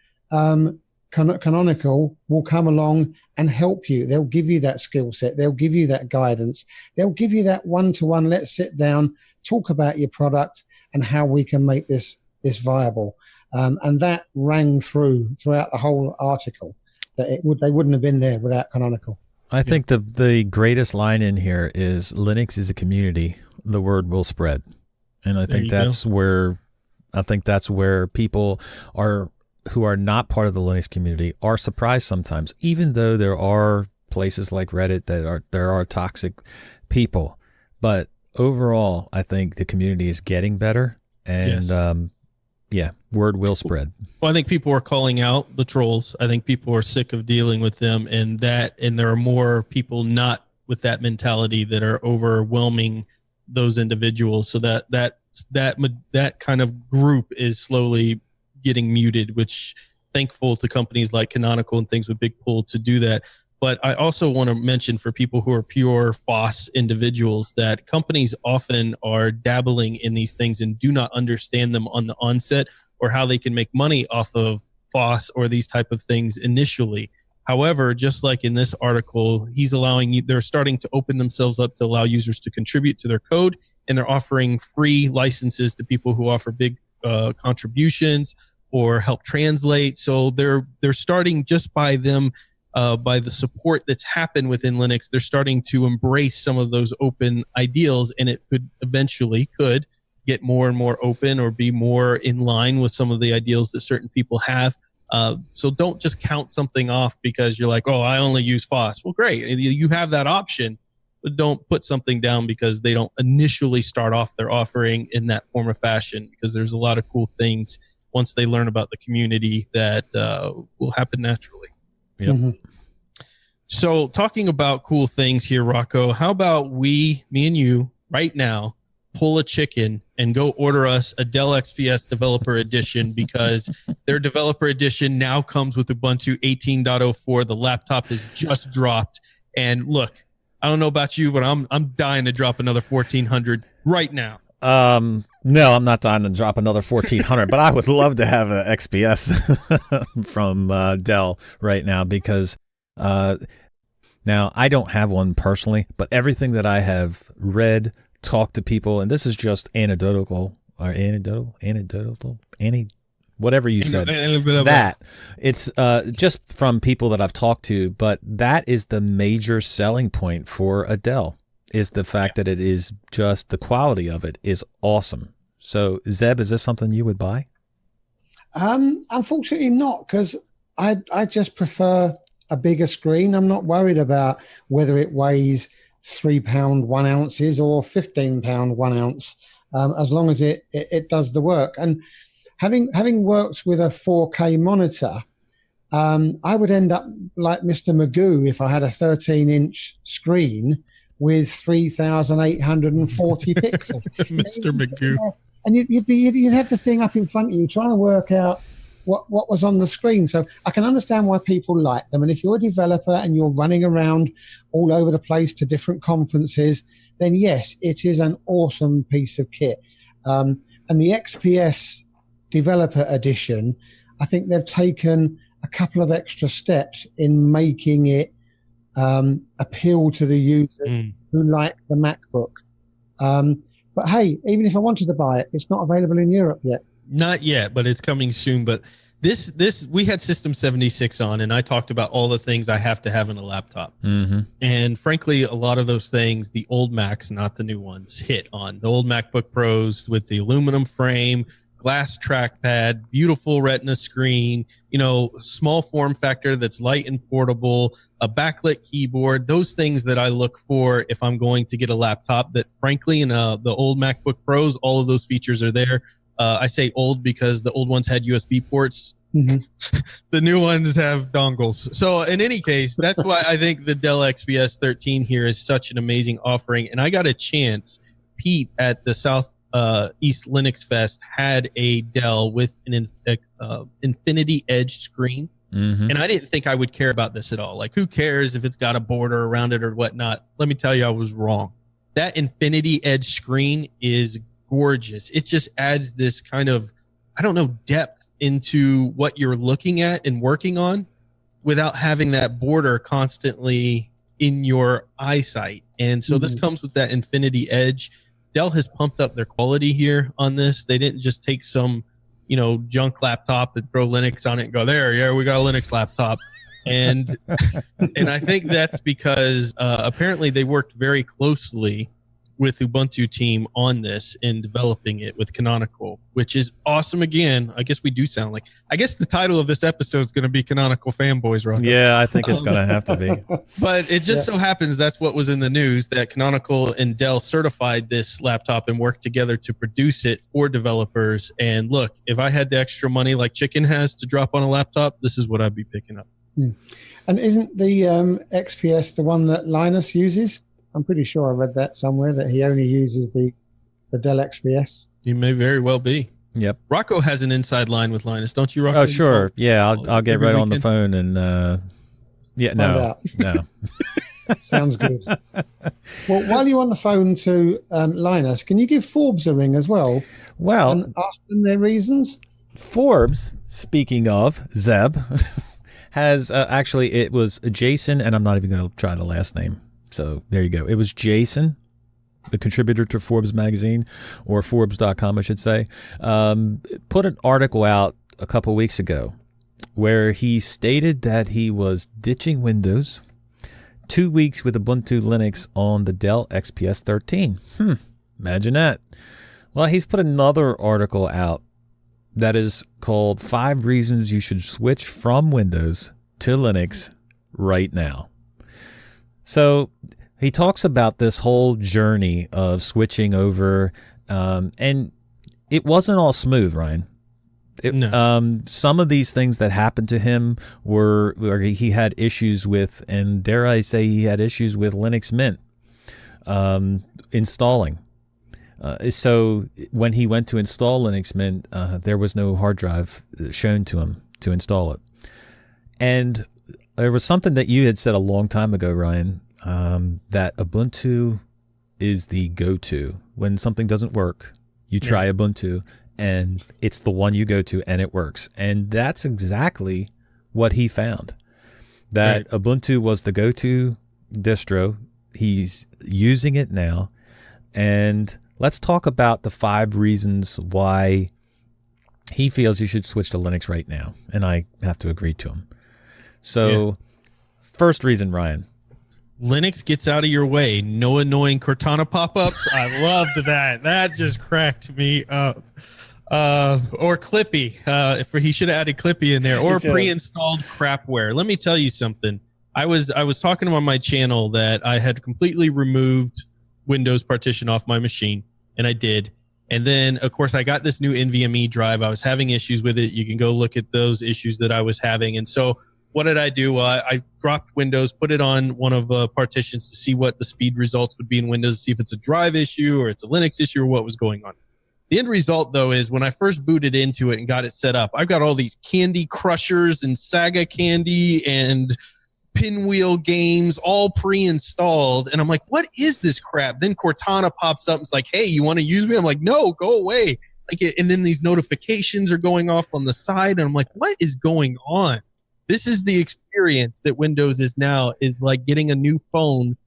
[SPEAKER 4] Canonical will come along and help you. They'll give you that skill set. They'll give you that guidance. They'll give you that one-to-one, let's sit down, talk about your product and how we can make this viable. And that rang throughout the whole article, that they wouldn't have been there without Canonical.
[SPEAKER 2] I think the greatest line in here is Linux is a community. The word will spread. And I think that's where people who are not part of the Linux community are surprised sometimes, even though there are places like Reddit there are toxic people. But overall, I think the community is getting better, and word will spread.
[SPEAKER 3] Well, I think people are calling out the trolls. I think people are sick of dealing with them, and there are more people not with that mentality that are overwhelming those individuals. So that kind of group is slowly getting muted, which thankful to companies like Canonical and things with big pull to do that. But I also want to mention for people who are pure FOSS individuals that companies often are dabbling in these things and do not understand them on the onset, or how they can make money off of FOSS or these type of things initially. However, just like in this article, they're starting to open themselves up to allow users to contribute to their code, and they're offering free licenses to people who offer big contributions or help translate. So they're starting, just by them, by the support that's happened within Linux, they're starting to embrace some of those open ideals, and it could eventually get more and more open or be more in line with some of the ideals that certain people have. So don't just count something off because you're like, oh, I only use FOSS. Well, great. You have that option, but don't put something down because they don't initially start off their offering in that form of fashion, because there's a lot of cool things once they learn about the community that will happen naturally.
[SPEAKER 2] Yep. Mm-hmm.
[SPEAKER 3] So talking about cool things here, Rocco, how about me and you right now pull a chicken and go order us a Dell XPS Developer Edition, because their Developer Edition now comes with Ubuntu 18.04. The laptop has just dropped. And look, I don't know about you, but I'm dying to drop another 1400 right now.
[SPEAKER 2] No, I'm not dying to drop another 1400, but I would love to have an XPS from Dell right now, because now I don't have one personally, but everything that I have read, talked to people, and this is just anecdotal, whatever you said, that it's just from people that I've talked to, but that is the major selling point for a Dell, is the fact that it is just, the quality of it is awesome. So Zeb, is this something you would buy?
[SPEAKER 4] Unfortunately not, because I just prefer a bigger screen. I'm not worried about whether it weighs 3 pound 1 ounces or 15 pound 1 ounce, as long as it does the work. And having worked with a 4K monitor, I would end up like Mr. Magoo if I had a 13-inch screen with 3,840 pixels.
[SPEAKER 3] Mr. Magoo.
[SPEAKER 4] And you'd have the thing up in front of you trying to work out what was on the screen. So I can understand why people like them. And if you're a developer and you're running around all over the place to different conferences, then yes, it is an awesome piece of kit. And the XPS Developer Edition, I think they've taken a couple of extra steps in making it appeal to the user who like the MacBook. But hey, even if I wanted to buy it, it's not available in Europe yet.
[SPEAKER 3] Not yet, but it's coming soon. But this we had System 76 on, and I talked about all the things I have to have in a laptop.
[SPEAKER 2] Mm-hmm.
[SPEAKER 3] And frankly, a lot of those things, the old Macs, not the new ones, hit on. The old MacBook Pros with the aluminum frame, glass trackpad, beautiful retina screen, small form factor that's light and portable, a backlit keyboard, those things that I look for if I'm going to get a laptop that frankly in the old MacBook Pros, all of those features are there. I say old because the old ones had USB ports. Mm-hmm. The new ones have dongles. So in any case, that's why I think the Dell XPS 13 here is such an amazing offering. And I got a chance, Pete at the South East Linux Fest had a Dell with an Infinity Edge screen. Mm-hmm. And I didn't think I would care about this at all. Like, who cares if it's got a border around it or whatnot? Let me tell you, I was wrong. That Infinity Edge screen is gorgeous. It just adds this kind of, depth into what you're looking at and working on without having that border constantly in your eyesight. And so this comes with that Infinity Edge. Dell has pumped up their quality here on this. They didn't just take some, junk laptop and throw Linux on it and go, there, yeah, we got a Linux laptop. And and I think that's because apparently they worked very closely with Ubuntu team on this in developing it with Canonical, which is awesome. Again, I guess we do sound like, I guess the title of this episode is going to be Canonical Fanboys, right?
[SPEAKER 2] Yeah, I think it's going to have to be.
[SPEAKER 3] But it just so happens that's what was in the news, that Canonical and Dell certified this laptop and worked together to produce it for developers. And look, if I had the extra money like Chicken has to drop on a laptop, this is what I'd be picking up.
[SPEAKER 4] And isn't the XPS the one that Linus uses? I'm pretty sure I read that somewhere, that he only uses the Dell XPS.
[SPEAKER 3] You may very well be.
[SPEAKER 2] Yep.
[SPEAKER 3] Rocco has an inside line with Linus, don't you, Rocco?
[SPEAKER 2] Oh, sure. Yeah, I'll get right on the phone and no.
[SPEAKER 4] Sounds good. Well, while you're on the phone to Linus, can you give Forbes a ring as well?
[SPEAKER 2] Well,
[SPEAKER 4] and ask them their reasons.
[SPEAKER 2] Forbes, speaking of Zeb, has actually, it was Jason, and I'm not even going to try the last name. So there you go. It was Jason, the contributor to Forbes magazine, or Forbes.com, I should say, put an article out a couple weeks ago where he stated that he was ditching Windows, 2 weeks with Ubuntu Linux on the Dell XPS 13. Imagine that. Well, he's put another article out that is called 5 Reasons You Should Switch from Windows to Linux Right Now. So he talks about this whole journey of switching over, and it wasn't all smooth, Ryan. No. Some of these things that happened to him were he had issues with, and dare I say he had issues with Linux Mint installing. So when he went to install Linux Mint, there was no hard drive shown to him to install it. And there was something that you had said a long time ago, Ryan, that Ubuntu is the go-to. When something doesn't work, you try Ubuntu, and it's the one you go to, and it works. And that's exactly what he found, that Ubuntu was the go-to distro. He's using it now. And let's talk about the 5 reasons why he feels you should switch to Linux right now. And I have to agree to him. So first reason, Ryan.
[SPEAKER 3] Linux gets out of your way. No annoying Cortana pop-ups. I loved that. That just cracked me up. Or Clippy. He should have added Clippy in there. Or pre-installed crapware. Let me tell you something. I was talking on my channel that I had completely removed Windows partition off my machine, and I did. And then, of course, I got this new NVMe drive. I was having issues with it. You can go look at those issues that I was having. And so what did I do? I dropped Windows, put it on one of the partitions to see what the speed results would be in Windows, to see if it's a drive issue or it's a Linux issue or what was going on. The end result, though, is when I first booted into it and got it set up, I've got all these Candy Crushers and Saga Candy and Pinwheel games all pre-installed. And I'm like, what is this crap? Then Cortana pops up and it's like, hey, you want to use me? I'm like, no, go away. And then these notifications are going off on the side. And I'm like, what is going on? This is the experience that Windows is now, is like getting a new phone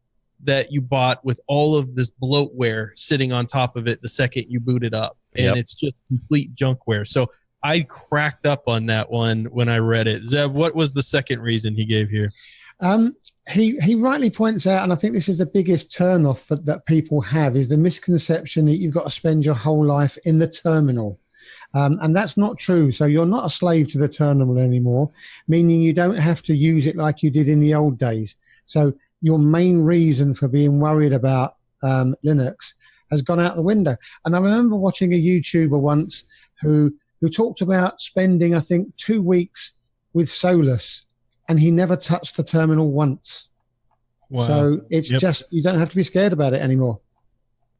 [SPEAKER 3] that you bought with all of this bloatware sitting on top of it the second you boot it up. And it's just complete junkware. So I cracked up on that one when I read it. Zeb, what was the second reason he gave here?
[SPEAKER 4] He rightly points out, and I think this is the biggest turnoff that people have, is the misconception that you've got to spend your whole life in the terminal. And that's not true. So you're not a slave to the terminal anymore, meaning you don't have to use it like you did in the old days. So your main reason for being worried about Linux has gone out the window. And I remember watching a YouTuber once who talked about spending, I think, 2 weeks with Solus, and he never touched the terminal once. Wow. So it's just, you don't have to be scared about it anymore.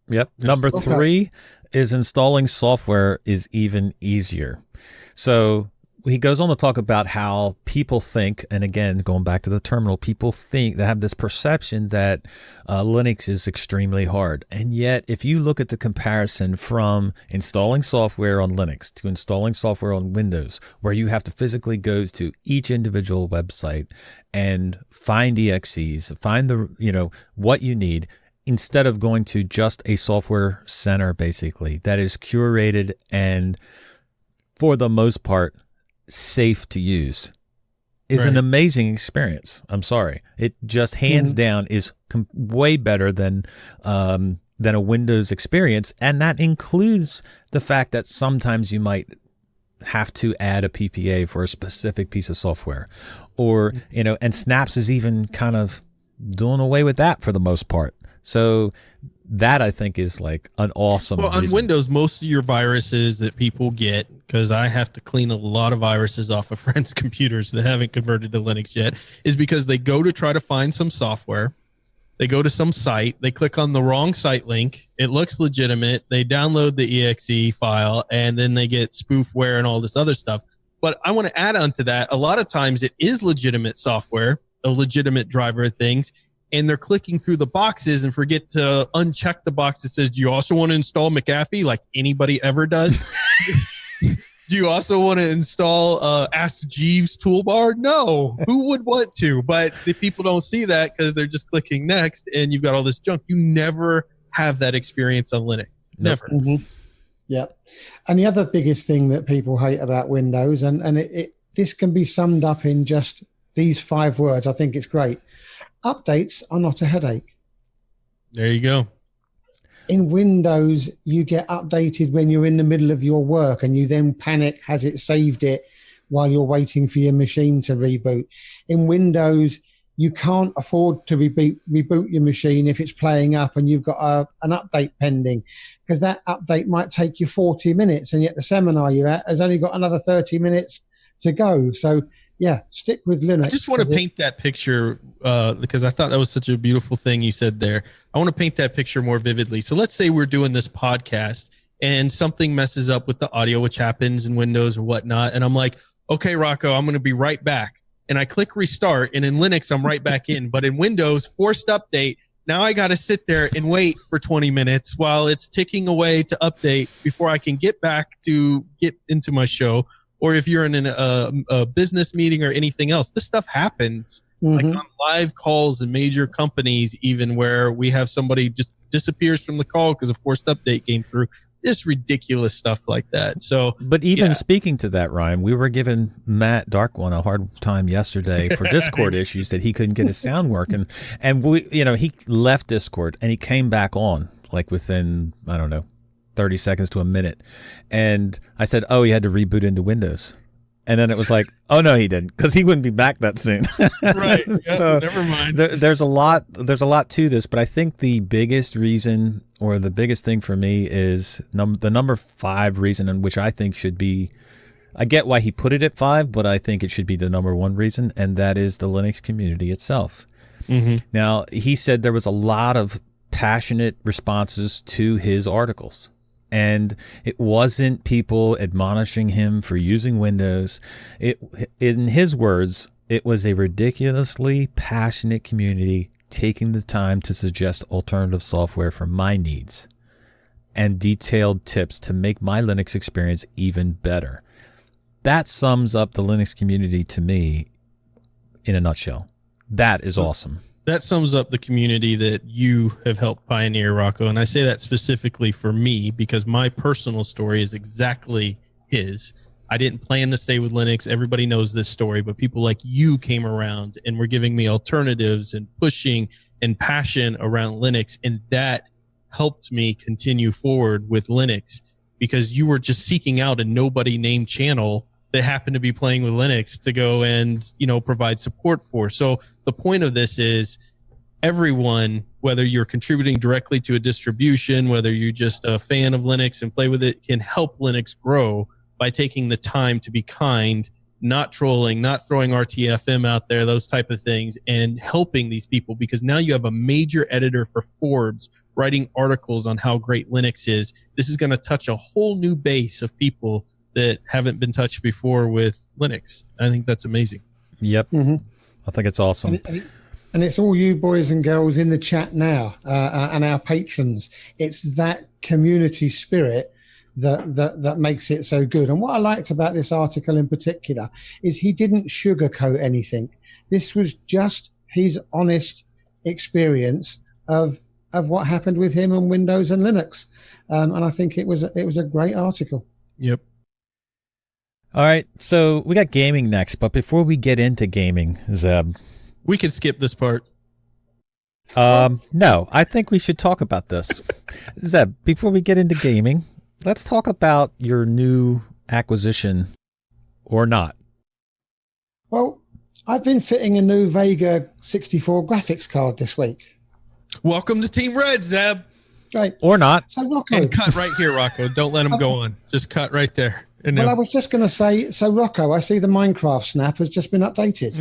[SPEAKER 2] Yep. Number 3 is installing software is even easier. So he goes on to talk about how people think, and again, going back to the terminal, people think, they have this perception that Linux is extremely hard. And yet, if you look at the comparison from installing software on Linux to installing software on Windows, where you have to physically go to each individual website and find EXEs, find the, what you need, instead of going to just a software center, basically, that is curated and, for the most part, safe to use, is an amazing experience. I'm sorry. It just hands down is way better than a Windows experience. And that includes the fact that sometimes you might have to add a PPA for a specific piece of software, or, and Snaps is even kind of doing away with that for the most part. So that, I think, is like an awesome reason.
[SPEAKER 3] On Windows, most of your viruses that people get, because I have to clean a lot of viruses off of friends' computers that haven't converted to Linux yet, is because they go to try to find some software. They go to some site. They click on the wrong site link. It looks legitimate. They download the exe file, and then they get spoofware and all this other stuff. But I want to add on to that. A lot of times it is legitimate software, a legitimate driver of things, and they're clicking through the boxes and forget to uncheck the box that says, do you also want to install McAfee, like anybody ever does? Do you also want to install Ask Jeeves toolbar? No, who would want to? But the people don't see that because they're just clicking next, and you've got all this junk. You never have that experience on Linux. Never.
[SPEAKER 4] Mm-hmm. Yeah. And the other biggest thing that people hate about Windows, and this can be summed up in just these 5 words. I think it's great. Updates are not a headache.
[SPEAKER 3] There you go.
[SPEAKER 4] In Windows, you get updated when you're in the middle of your work, and you then panic, has it saved it, while you're waiting for your machine to reboot. In Windows, you can't afford to reboot your machine if it's playing up and you've got an update pending, because that update might take you 40 minutes, and yet the seminar you're at has only got another 30 minutes to go. So yeah, stick with Linux.
[SPEAKER 3] I just want to paint that picture because I thought that was such a beautiful thing you said there. I want to paint that picture more vividly. So let's say we're doing this podcast and something messes up with the audio, which happens in Windows or whatnot. And I'm like, okay, Rocco, I'm going to be right back. And I click restart, and in Linux, I'm right back in. But in Windows, forced update, now I got to sit there and wait for 20 minutes while it's ticking away to update before I can get back to get into my show. Or if you're in a business meeting or anything else, this stuff happens like on live calls in major companies, even where we have somebody just disappears from the call because a forced update came through. Just ridiculous stuff like that. So,
[SPEAKER 2] but even speaking to that, Ryan, we were giving Matt Dark one a hard time yesterday for Discord issues that he couldn't get his sound working, and we, he left Discord and he came back on like within, I don't know, 30 seconds to a minute. And I said, oh, he had to reboot into Windows. And then it was like, oh, no, he didn't, because he wouldn't be back that soon.
[SPEAKER 3] Right. Yep, so never mind.
[SPEAKER 2] There's a lot to this, but I think the biggest reason, or the biggest thing for me, is the number 5 reason, in which I think should be, I get why he put it at 5, but I think it should be the number 1 reason, and that is the Linux community itself. Now, he said there was a lot of passionate responses to his articles. And it wasn't people admonishing him for using Windows. In his words, it was a ridiculously passionate community taking the time to suggest alternative software for my needs and detailed tips to make my Linux experience even better. That sums up the Linux community to me in a nutshell. That is awesome.
[SPEAKER 3] That sums up the community that you have helped pioneer, Rocco. And I say that specifically for me because my personal story is exactly his. I didn't plan to stay with Linux. Everybody knows this story, but people like you came around and were giving me alternatives and pushing and passion around Linux. And that helped me continue forward with Linux because you were just seeking out a nobody named channel that happened to be playing with Linux to go and, provide support for. So the point of this is everyone, whether you're contributing directly to a distribution, whether you're just a fan of Linux and play with it, can help Linux grow by taking the time to be kind, not trolling, not throwing RTFM out there, those type of things, and helping these people, because now you have a major editor for Forbes writing articles on how great Linux is. This is going to touch a whole new base of people that haven't been touched before with Linux. I think that's amazing.
[SPEAKER 2] Yep. Mm-hmm. I think it's awesome.
[SPEAKER 4] And it's all you boys and girls in the chat now, and our patrons. It's that community spirit that makes it so good. And what I liked about this article in particular is he didn't sugarcoat anything. This was just his honest experience of what happened with him on Windows and Linux. And I think it was a great article.
[SPEAKER 3] Yep.
[SPEAKER 2] All right, so we got gaming next, but before we get into gaming, Zeb,
[SPEAKER 3] we could skip this part.
[SPEAKER 2] No, I think we should talk about this. Zeb, before we get into gaming, let's talk about your new acquisition, or not.
[SPEAKER 4] Well, I've been fitting a new Vega 64 graphics card this week.
[SPEAKER 3] Welcome to Team Red, Zeb.
[SPEAKER 4] Right.
[SPEAKER 2] Or not.
[SPEAKER 4] So, Rocco.
[SPEAKER 3] And cut right here, Rocco. Don't let him go on. Just cut right there.
[SPEAKER 4] Well, I was just going to say, so Rocco, I see the Minecraft snap has just been updated.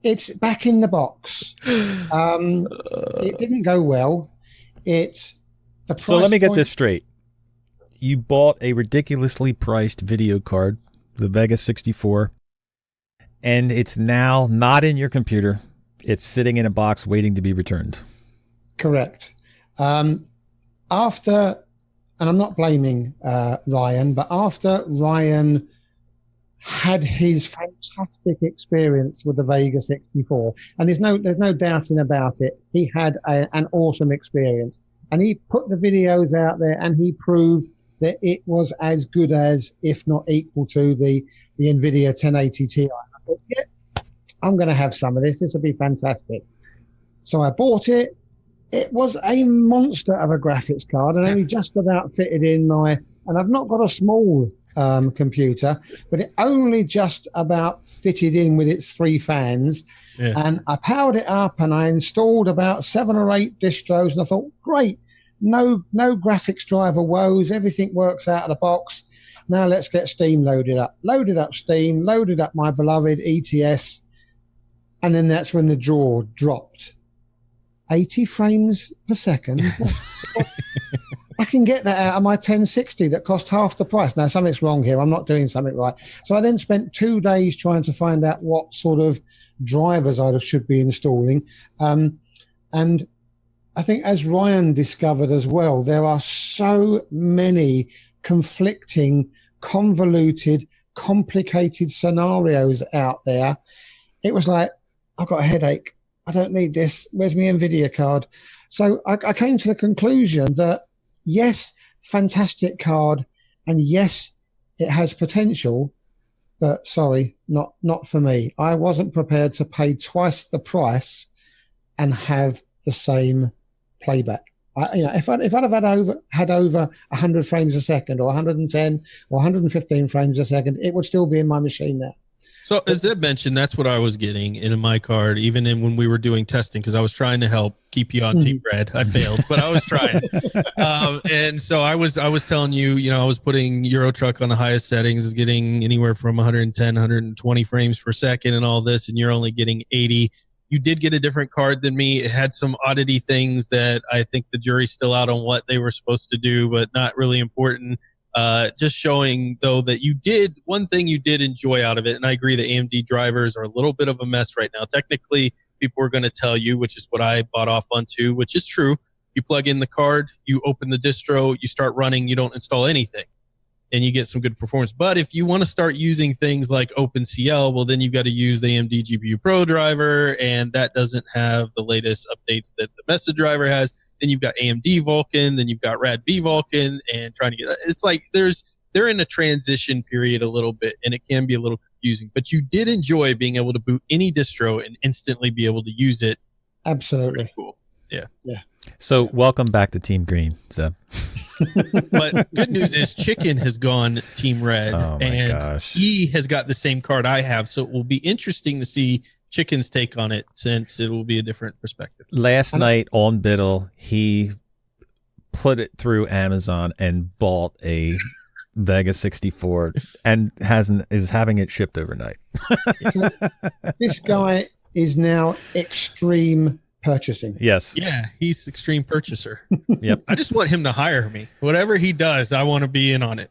[SPEAKER 4] It's back in the box. It didn't go well.
[SPEAKER 2] So let me get this straight. You bought a ridiculously priced video card, the Vega 64, and it's now not in your computer. It's sitting in a box waiting to be returned.
[SPEAKER 4] Correct. And I'm not blaming Ryan, but after Ryan had his fantastic experience with the Vega 64, and there's no doubting about it, he had an awesome experience. And he put the videos out there and he proved that it was as good as, if not equal to, the NVIDIA 1080 Ti. I thought, yeah, I'm going to have some of this. This will be fantastic. So I bought it. It was a monster of a graphics card and only just about fitted in and I've not got a small computer, but it only just about fitted in with its 3 fans. Yeah. And I powered it up and I installed about 7 or 8 distros and I thought, great, no graphics driver woes, everything works out of the box. Now let's get Steam loaded up. Loaded up Steam, loaded up my beloved ETS, and then that's when the jaw dropped. 80 frames per second. I can get that out of my 1060 that cost half the price. Now, something's wrong here. I'm not doing something right. So I then spent 2 days trying to find out what sort of drivers I should be installing. And I think, as Ryan discovered as well, there are so many conflicting, convoluted, complicated scenarios out there. It was like, I've got a headache. I don't need this. Where's my NVIDIA card? So I came to the conclusion that, yes, fantastic card, and yes, it has potential, but sorry, not for me. I wasn't prepared to pay twice the price and have the same playback. If I'd have had over 100 frames a second, or 110 or 115 frames a second, it would still be in my machine now.
[SPEAKER 3] So as Ed mentioned, that's what I was getting in my card, even when we were doing testing, because I was trying to help keep you on Team Red. I failed, but I was trying. And so I was telling you, I was putting Euro Truck on the highest settings, is getting anywhere from 110, 120 frames per second and all this, and you're only getting 80. You did get a different card than me. It had some oddity things that I think the jury's still out on what they were supposed to do, but not really important. Just showing, though, that one thing you did enjoy out of it, and I agree that Amd drivers are a little bit of a mess right now. Technically, people are going to tell you, which is what I bought off on too, which is true. You plug in the card, you open the distro, you start running, you don't install anything, and you get some good performance. But if you want to start using things like OpenCL, well, then you've got to use the AMD GPU Pro driver, and that doesn't have the latest updates that the Mesa driver has. Then you've got AMD Vulkan, then you've got RAD-V Vulkan, and trying to get it's like they're in a transition period a little bit, and it can be a little confusing. But you did enjoy being able to boot any distro and instantly be able to use it.
[SPEAKER 4] Absolutely.
[SPEAKER 3] Cool. Yeah.
[SPEAKER 4] Yeah.
[SPEAKER 2] So welcome back to Team Green, Zeb.
[SPEAKER 3] But good news is Chicken has gone Team Red.
[SPEAKER 2] Oh my
[SPEAKER 3] and
[SPEAKER 2] gosh.
[SPEAKER 3] he has got the same card I have. So it will be interesting to see Chicken's take on it, since it will be a different perspective.
[SPEAKER 2] Last night on Biddle, he put it through Amazon and bought a Vega 64 and is having it shipped overnight.
[SPEAKER 4] This guy is now extreme purchasing.
[SPEAKER 2] Yes.
[SPEAKER 3] Yeah, he's extreme purchaser.
[SPEAKER 2] Yep.
[SPEAKER 3] I just want him to hire me. Whatever he does, I want to be in on it.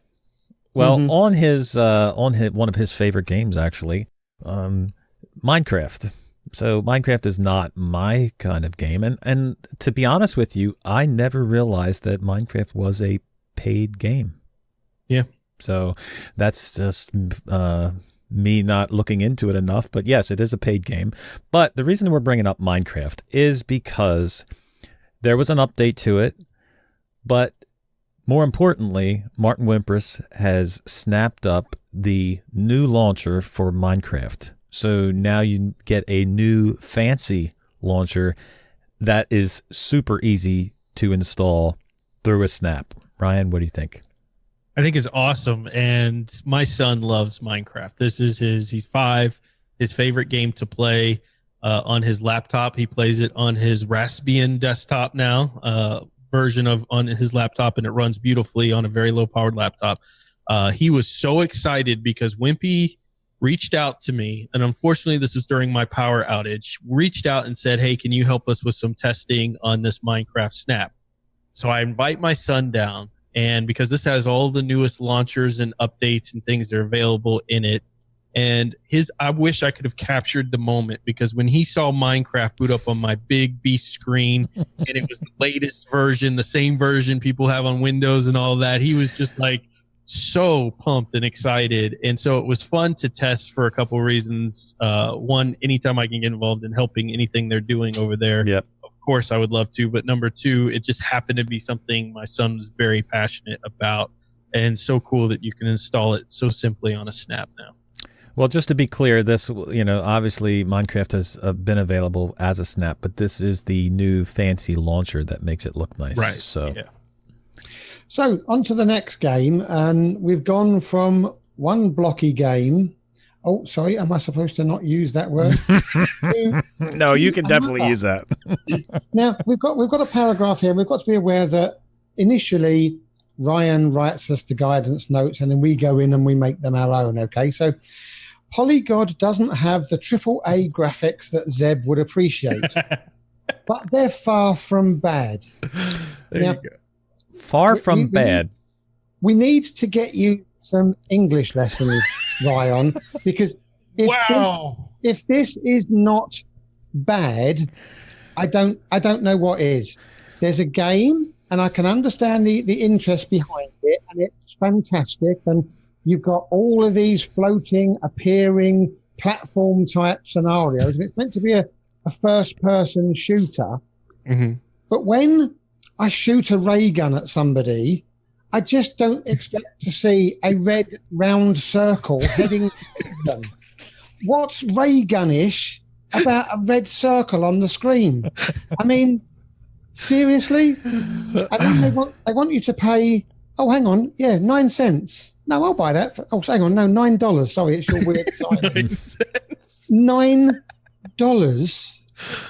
[SPEAKER 2] Well, on his one of his favorite games, actually, Minecraft. So Minecraft is not my kind of game, and to be honest with you, I never realized that Minecraft was a paid game.
[SPEAKER 3] Yeah.
[SPEAKER 2] So that's just me not looking into it enough. But yes, it is a paid game. But the reason we're bringing up Minecraft is because there was an update to it, but more importantly, Martin Wimpress has snapped up the new launcher for Minecraft. So now you get a new fancy launcher that is super easy to install through a snap. Ryan, what do you think?
[SPEAKER 3] I think it's awesome. And my son loves Minecraft. This is he's 5, his favorite game to play on his laptop. He plays it on his Raspbian desktop now, version of on his laptop, and it runs beautifully on a very low powered laptop. He was so excited because Wimpy reached out to me, and unfortunately this was during my power outage, reached out and said, hey, can you help us with some testing on this Minecraft snap? So I invite my son down, and because this has all the newest launchers and updates and things that are available in it, and I wish I could have captured the moment, because when he saw Minecraft boot up on my big beast screen and it was the latest version, the same version people have on Windows and all that, he was just like so pumped and excited. And so it was fun to test for a couple of reasons. One, anytime I can get involved in helping anything they're doing over there,
[SPEAKER 2] Yep.
[SPEAKER 3] of course I would love to. But number 2, it just happened to be something my son was very passionate about, and so cool that you can install it so simply on a snap now.
[SPEAKER 2] Well, just to be clear, this, obviously Minecraft has been available as a snap, but this is the new fancy launcher that makes it look nice.
[SPEAKER 3] Right.
[SPEAKER 2] So,
[SPEAKER 3] yeah.
[SPEAKER 4] So on to the next game, and we've gone from one blocky game. Oh, sorry, am I supposed to not use that word?
[SPEAKER 2] no, you can definitely use that.
[SPEAKER 4] Now we've got a paragraph here. We've got to be aware that initially Ryan writes us the guidance notes, and then we go in and we make them our own. Okay, so Polygod doesn't have the AAA graphics that Zeb would appreciate, but they're far from bad.
[SPEAKER 3] There you go.
[SPEAKER 2] Far from bad.
[SPEAKER 4] We need to get you some English lessons, Ryan, because if this is not bad, I don't know what is. There's a game, and I can understand the interest behind it, and it's fantastic. And you've got all of these floating, appearing platform type scenarios, and it's meant to be a first-person shooter.
[SPEAKER 3] Mm-hmm.
[SPEAKER 4] But when I shoot a ray gun at somebody, I just don't expect to see a red round circle heading at them. What's ray gun-ish about a red circle on the screen? I mean, seriously? And then they want you to pay, oh, hang on, 9 cents. No, I'll buy that. Hang on, no, $9. Sorry, it's your weird site. $9.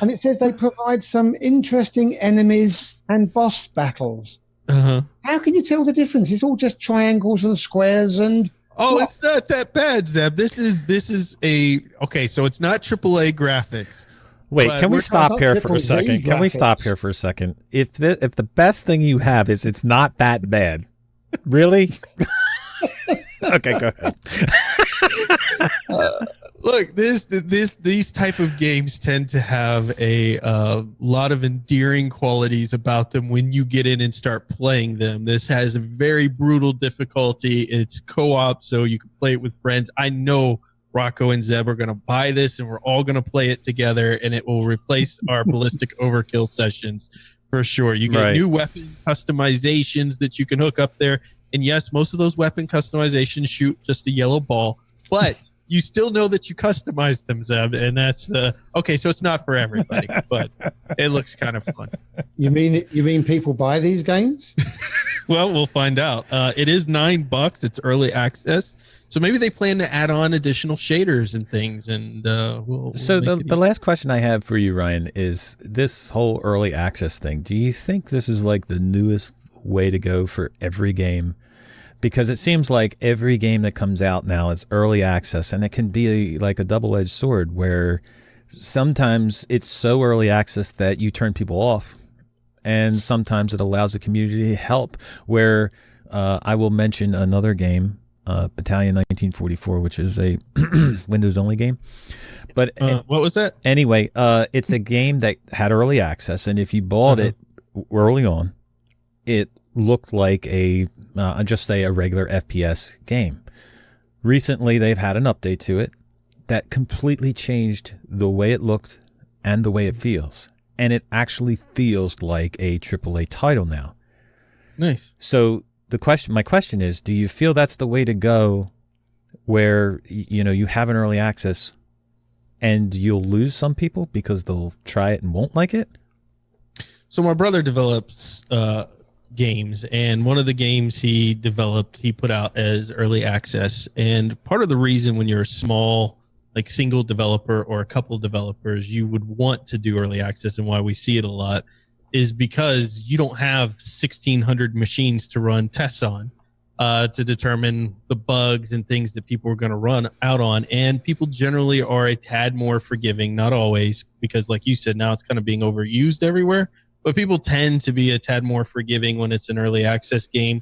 [SPEAKER 4] And it says they provide some interesting enemies and boss battles.
[SPEAKER 3] Uh-huh.
[SPEAKER 4] How can you tell the difference? It's all just triangles and squares and...
[SPEAKER 3] It's not that bad, Zeb. This is okay, so it's not AAA graphics.
[SPEAKER 2] Wait, can we stop here for a
[SPEAKER 4] triple Z
[SPEAKER 2] second? Can we stop
[SPEAKER 4] graphics.
[SPEAKER 2] here for a second? If the best thing you have is it's not that bad, really? Okay, go ahead.
[SPEAKER 3] Look, these type of games tend to have a lot of endearing qualities about them when you get in and start playing them. This has a very brutal difficulty. It's co-op, so you can play it with friends. I know Rocco and Zeb are going to buy this, and we're all going to play it together, and it will replace our ballistic overkill sessions for sure. You get new weapon customizations that you can hook up there. And yes, most of those weapon customizations shoot just a yellow ball, but you still know that you customized them, Zeb, and that's okay. So it's not for everybody, but it looks kind of fun.
[SPEAKER 4] You mean people buy these games?
[SPEAKER 3] Well, we'll find out. It is $9. It's early access, so maybe they plan to add on additional shaders and things. And we'll
[SPEAKER 2] so the last question I have for you, Ryan, is this whole early access thing. Do you think this is like the newest way to go for every game? Because it seems like every game that comes out now is early access, and it can be like a double-edged sword where sometimes it's so early access that you turn people off, and sometimes it allows the community to help, where I will mention another game, Battalion 1944, which is a Windows-only game. But
[SPEAKER 3] what was that?
[SPEAKER 2] Anyway, it's a game that had early access, and if you bought it early on, it looked like a regular FPS game. Recently, they've had an update to it that completely changed the way it looked and the way it feels. And it actually feels like a AAA title now.
[SPEAKER 3] Nice.
[SPEAKER 2] So my question is, do you feel that's the way to go, where you have an early access and you'll lose some people because they'll try it and won't like it?
[SPEAKER 3] So my brother develops games, and one of the games he developed, he put out as early access. And part of the reason when you're a small, like single developer or a couple developers, you would want to do early access, and why we see it a lot is because you don't have 1,600 machines to run tests on to determine the bugs and things that people are going to run out on. And people generally are a tad more forgiving, not always, because like you said, now it's kind of being overused everywhere. But people tend to be a tad more forgiving when it's an early access game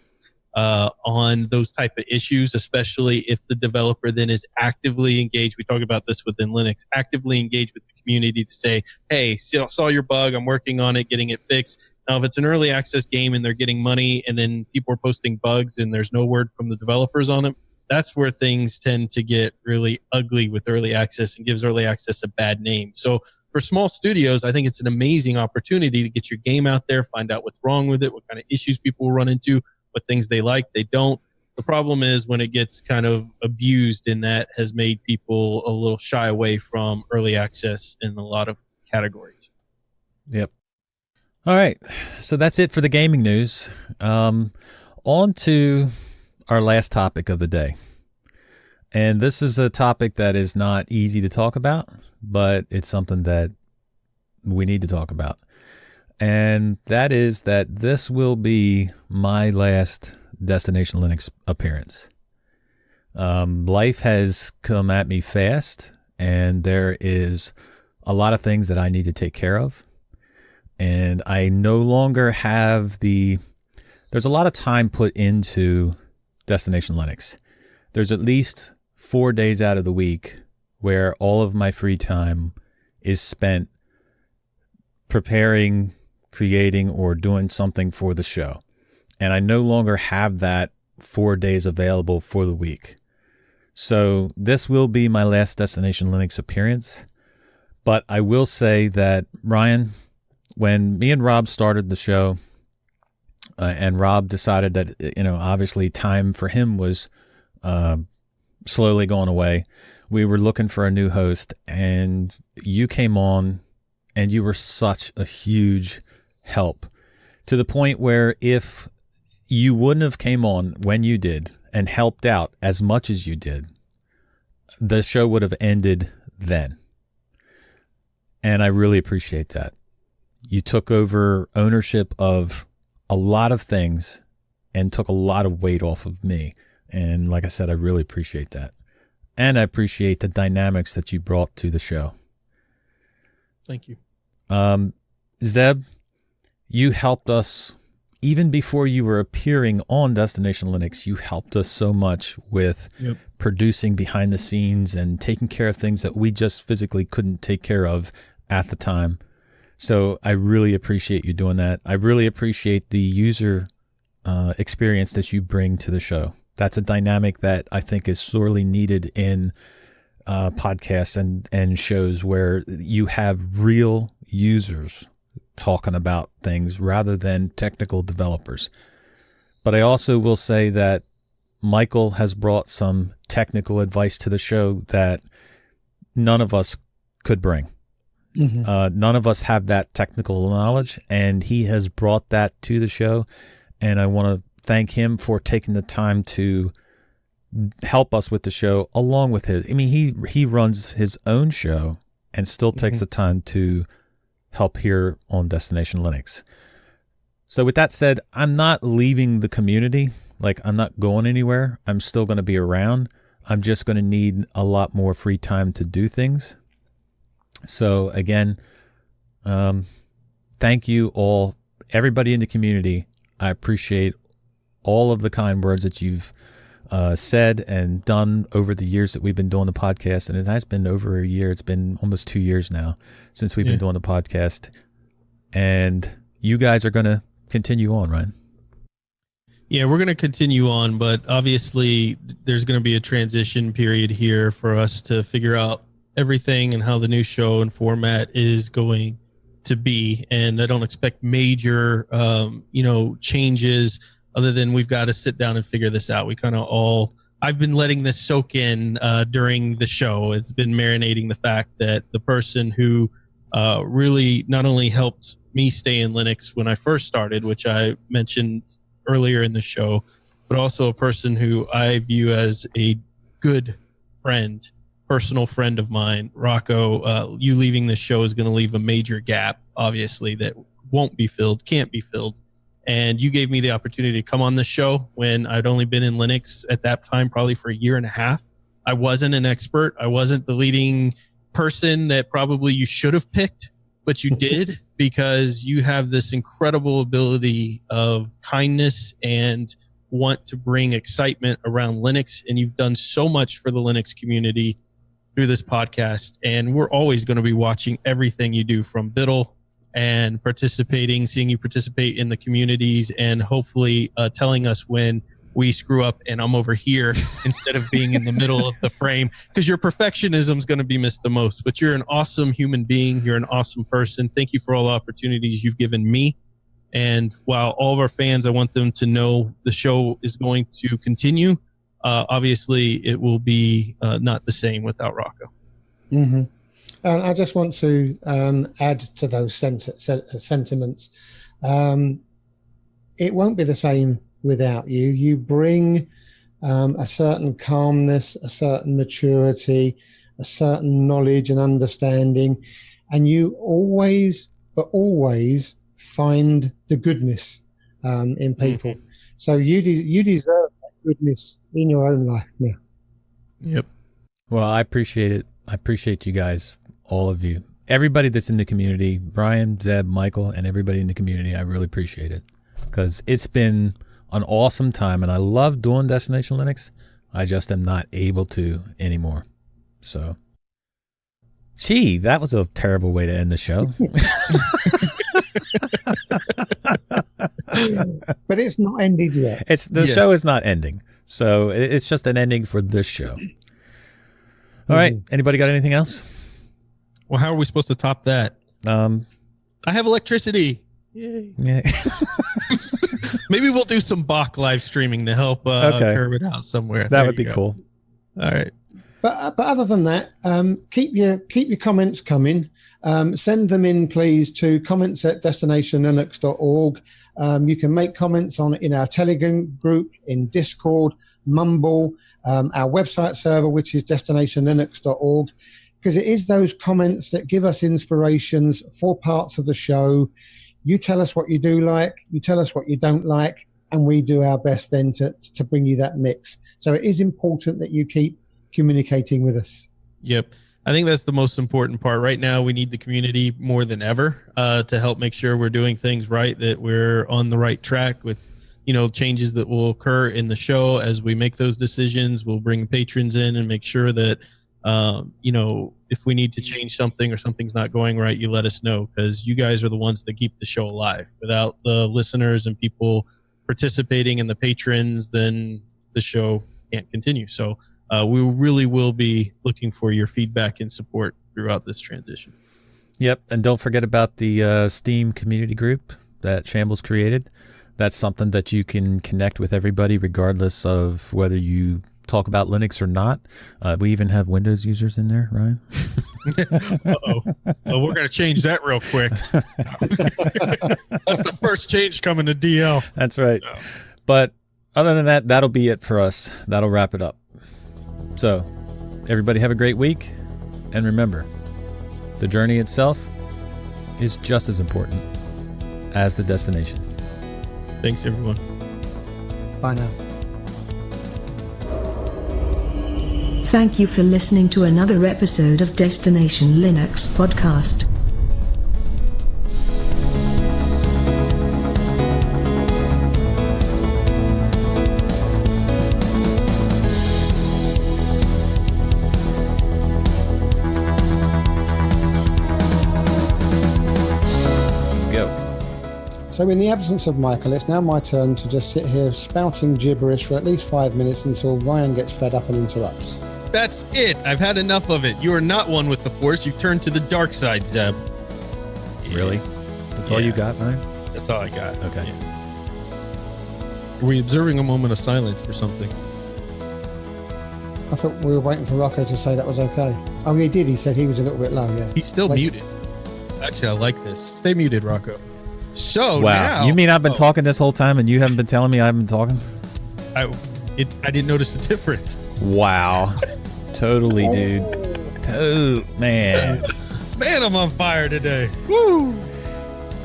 [SPEAKER 3] on those type of issues, especially if the developer then is actively engaged. We talk about this within Linux, actively engaged with the community to say, hey, saw your bug, I'm working on it, getting it fixed. Now, if it's an early access game and they're getting money and then people are posting bugs and there's no word from the developers on it, that's where things tend to get really ugly with early access and gives early access a bad name. So for small studios, I think it's an amazing opportunity to get your game out there, find out what's wrong with it, what kind of issues people will run into, what things they like, they don't. The problem is when it gets kind of abused, and that has made people a little shy away from early access in a lot of categories.
[SPEAKER 2] Yep. All right. So that's it for the gaming news. On to our last topic of the day. And this is a topic that is not easy to talk about, but it's something that we need to talk about. And that is that this will be my last Destination Linux appearance. Life has come at me fast, and there is a lot of things that I need to take care of. And I no longer have there's a lot of time put into Destination Linux. There's at least 4 days out of the week where all of my free time is spent preparing, creating, or doing something for the show. And I no longer have that 4 days available for the week. So this will be my last Destination Linux appearance. But I will say that, Ryan, when me and Rob started the show, and Rob decided that, obviously time for him was slowly going away. We were looking for a new host, and you came on, and you were such a huge help, to the point where if you wouldn't have came on when you did and helped out as much as you did, the show would have ended then. And I really appreciate that. You took over ownership of a lot of things and took a lot of weight off of me. And like I said, I really appreciate that. And I appreciate the dynamics that you brought to the show.
[SPEAKER 3] Thank you.
[SPEAKER 2] Zeb, you helped us even before you were appearing on Destination Linux. You helped us so much with producing behind the scenes and taking care of things that we just physically couldn't take care of at the time. So I really appreciate you doing that. I really appreciate the user experience that you bring to the show. That's a dynamic that I think is sorely needed in podcasts and shows where you have real users talking about things rather than technical developers. But I also will say that Michael has brought some technical advice to the show that none of us could bring. None of us have that technical knowledge, and he has brought that to the show. And I want to thank him for taking the time to help us with the show along with his. I mean, he runs his own show and still takes the time to help here on Destination Linux. So with that said, I'm not leaving the community. Like, I'm not going anywhere. I'm still going to be around. I'm just going to need a lot more free time to do things. So again, thank you all, everybody in the community. I appreciate all of the kind words that you've said and done over the years that we've been doing the podcast. And it has been over a year. It's been almost 2 years now since we've been doing the podcast. And you guys are going to continue on, right?
[SPEAKER 3] Yeah, we're going to continue on, but obviously there's going to be a transition period here for us to figure out everything and how the new show and format is going to be. And I don't expect major, changes other than we've got to sit down and figure this out. I've been letting this soak in during the show. It's been marinating the fact that the person who really not only helped me stay in Linux when I first started, which I mentioned earlier in the show, but also a person who I view as a good friend, personal friend of mine, Rocco. You leaving this show is going to leave a major gap, obviously, that won't be filled, can't be filled. And you gave me the opportunity to come on the show when I'd only been in Linux at that time, probably for a year and a half. I wasn't an expert. I wasn't the leading person that probably you should have picked, but you did, because you have this incredible ability of kindness and want to bring excitement around Linux. And you've done so much for the Linux community through this podcast. And we're always going to be watching everything you do from Biddle and participating, seeing you participate in the communities, and hopefully telling us when we screw up and I'm over here instead of being in the middle of the frame, because your perfectionism is going to be missed the most. But you're an awesome human being. You're an awesome person. Thank you for all the opportunities you've given me. And while all of our fans, I want them to know the show is going to continue. Obviously, it will be not the same without Rocco.
[SPEAKER 4] And I just want to add to those sentiments. It won't be the same without you. You bring a certain calmness, a certain maturity, a certain knowledge and understanding, and you always find the goodness in people. So you deserve that goodness in your own life now.
[SPEAKER 3] Yep.
[SPEAKER 2] Well, I appreciate it. I appreciate you guys, all of you, everybody that's in the community, Brian, Zeb, Michael, and everybody in the community. I really appreciate it, because it's been an awesome time, and I love doing Destination Linux. I just am not able to anymore. So, gee, that was a terrible way to end the show.
[SPEAKER 4] But it's not ended yet.
[SPEAKER 2] The show is not ending. So it's just an ending for this show. All right. Anybody got anything else?
[SPEAKER 3] Well, how are we supposed to top that? I have electricity. Yay.
[SPEAKER 2] Yeah.
[SPEAKER 3] Maybe we'll do some Bach live streaming to help curve it out somewhere.
[SPEAKER 2] That would be cool.
[SPEAKER 3] All right.
[SPEAKER 4] But other than that, keep your comments coming. Send them in, please, to comments@destinationlinux.org. You can make comments in our Telegram group, in Discord, Mumble, our website server, which is destinationlinux.org, because it is those comments that give us inspirations for parts of the show. You tell us what you do like, you tell us what you don't like, and we do our best then to bring you that mix. So it is important that you keep communicating with us.
[SPEAKER 3] Yep. I think that's the most important part. Right now, we need the community more than ever to help make sure we're doing things right, that we're on the right track with, changes that will occur in the show. As we make those decisions, we'll bring patrons in and make sure that, if we need to change something or something's not going right, you let us know, because you guys are the ones that keep the show alive. Without the listeners and people participating and the patrons, then the show can't continue. So we really will be looking for your feedback and support throughout this transition.
[SPEAKER 2] Yep. And don't forget about the Steam community group that Shambles created. That's something that you can connect with everybody regardless of whether you talk about Linux or not. We even have Windows users in there, Ryan.
[SPEAKER 3] Uh-oh. Well, we're going to change that real quick. That's the first change coming to DL.
[SPEAKER 2] That's right. Oh. But other than that, that'll be it for us. That'll wrap it up. So everybody have a great week. And remember, the journey itself is just as important as the destination.
[SPEAKER 3] Thanks, everyone.
[SPEAKER 4] Bye now.
[SPEAKER 1] Thank you for listening to another episode of Destination Linux Podcast.
[SPEAKER 4] So in the absence of Michael, it's now my turn to just sit here spouting gibberish for at least 5 minutes until Ryan gets fed up and interrupts.
[SPEAKER 3] That's it. I've had enough of it. You are not one with the Force. You've turned to the dark side, Zeb.
[SPEAKER 2] Really? That's all you got, Ryan?
[SPEAKER 3] That's all I got.
[SPEAKER 2] Okay.
[SPEAKER 3] Are we observing a moment of silence for something?
[SPEAKER 4] I thought we were waiting for Rocco to say that was okay. Oh, he did. He said he was a little bit low, yeah.
[SPEAKER 3] He's still muted. Actually, I like this. Stay muted, Rocco. So
[SPEAKER 2] wow.
[SPEAKER 3] Now,
[SPEAKER 2] you mean I've been talking this whole time and you haven't been telling me I haven't been talking?
[SPEAKER 3] I didn't notice the difference.
[SPEAKER 2] Wow. Totally, dude. Man.
[SPEAKER 3] Man, I'm on fire today. Woo!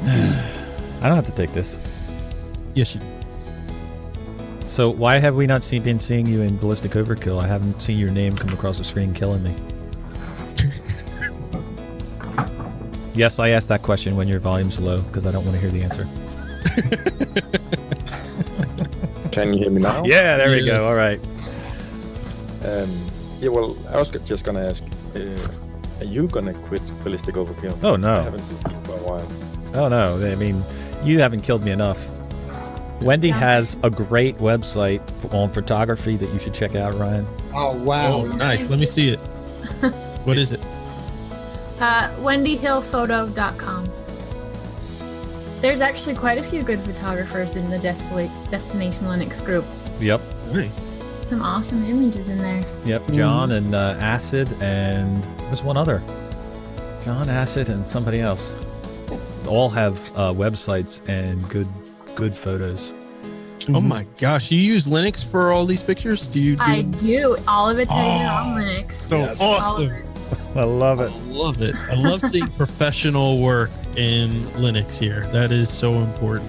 [SPEAKER 2] I don't have to take this.
[SPEAKER 3] Yes, you do.
[SPEAKER 2] So why have we not been seeing you in Ballistic Overkill? I haven't seen your name come across the screen killing me. Yes, I asked that question when your volume's low because I don't want to hear the answer.
[SPEAKER 5] Can you hear me now?
[SPEAKER 2] Yeah, there we go. All right.
[SPEAKER 5] Yeah, well, I was just going to ask, are you going to quit Ballistic Overkill?
[SPEAKER 2] Oh, no.
[SPEAKER 5] I haven't seen you for a while.
[SPEAKER 2] Oh, no. I mean, you haven't killed me enough. Wendy has a great website on photography that you should check out, Ryan.
[SPEAKER 4] Oh, wow.
[SPEAKER 3] Oh, nice. Let me see it. What is it?
[SPEAKER 6] wendyhillphoto.com. There's actually quite a few good photographers in the Destination Linux group.
[SPEAKER 2] Yep.
[SPEAKER 3] Nice.
[SPEAKER 6] Some awesome images in there.
[SPEAKER 2] Yep, John and Acid and there's one other. John, Acid, and somebody else. All have websites and good photos.
[SPEAKER 3] Oh my gosh, you use Linux for all these pictures?
[SPEAKER 6] I do. All of it's edited on Linux.
[SPEAKER 3] So awesome.
[SPEAKER 2] I love it.
[SPEAKER 3] I love it. I love seeing professional work in Linux here. That is so important.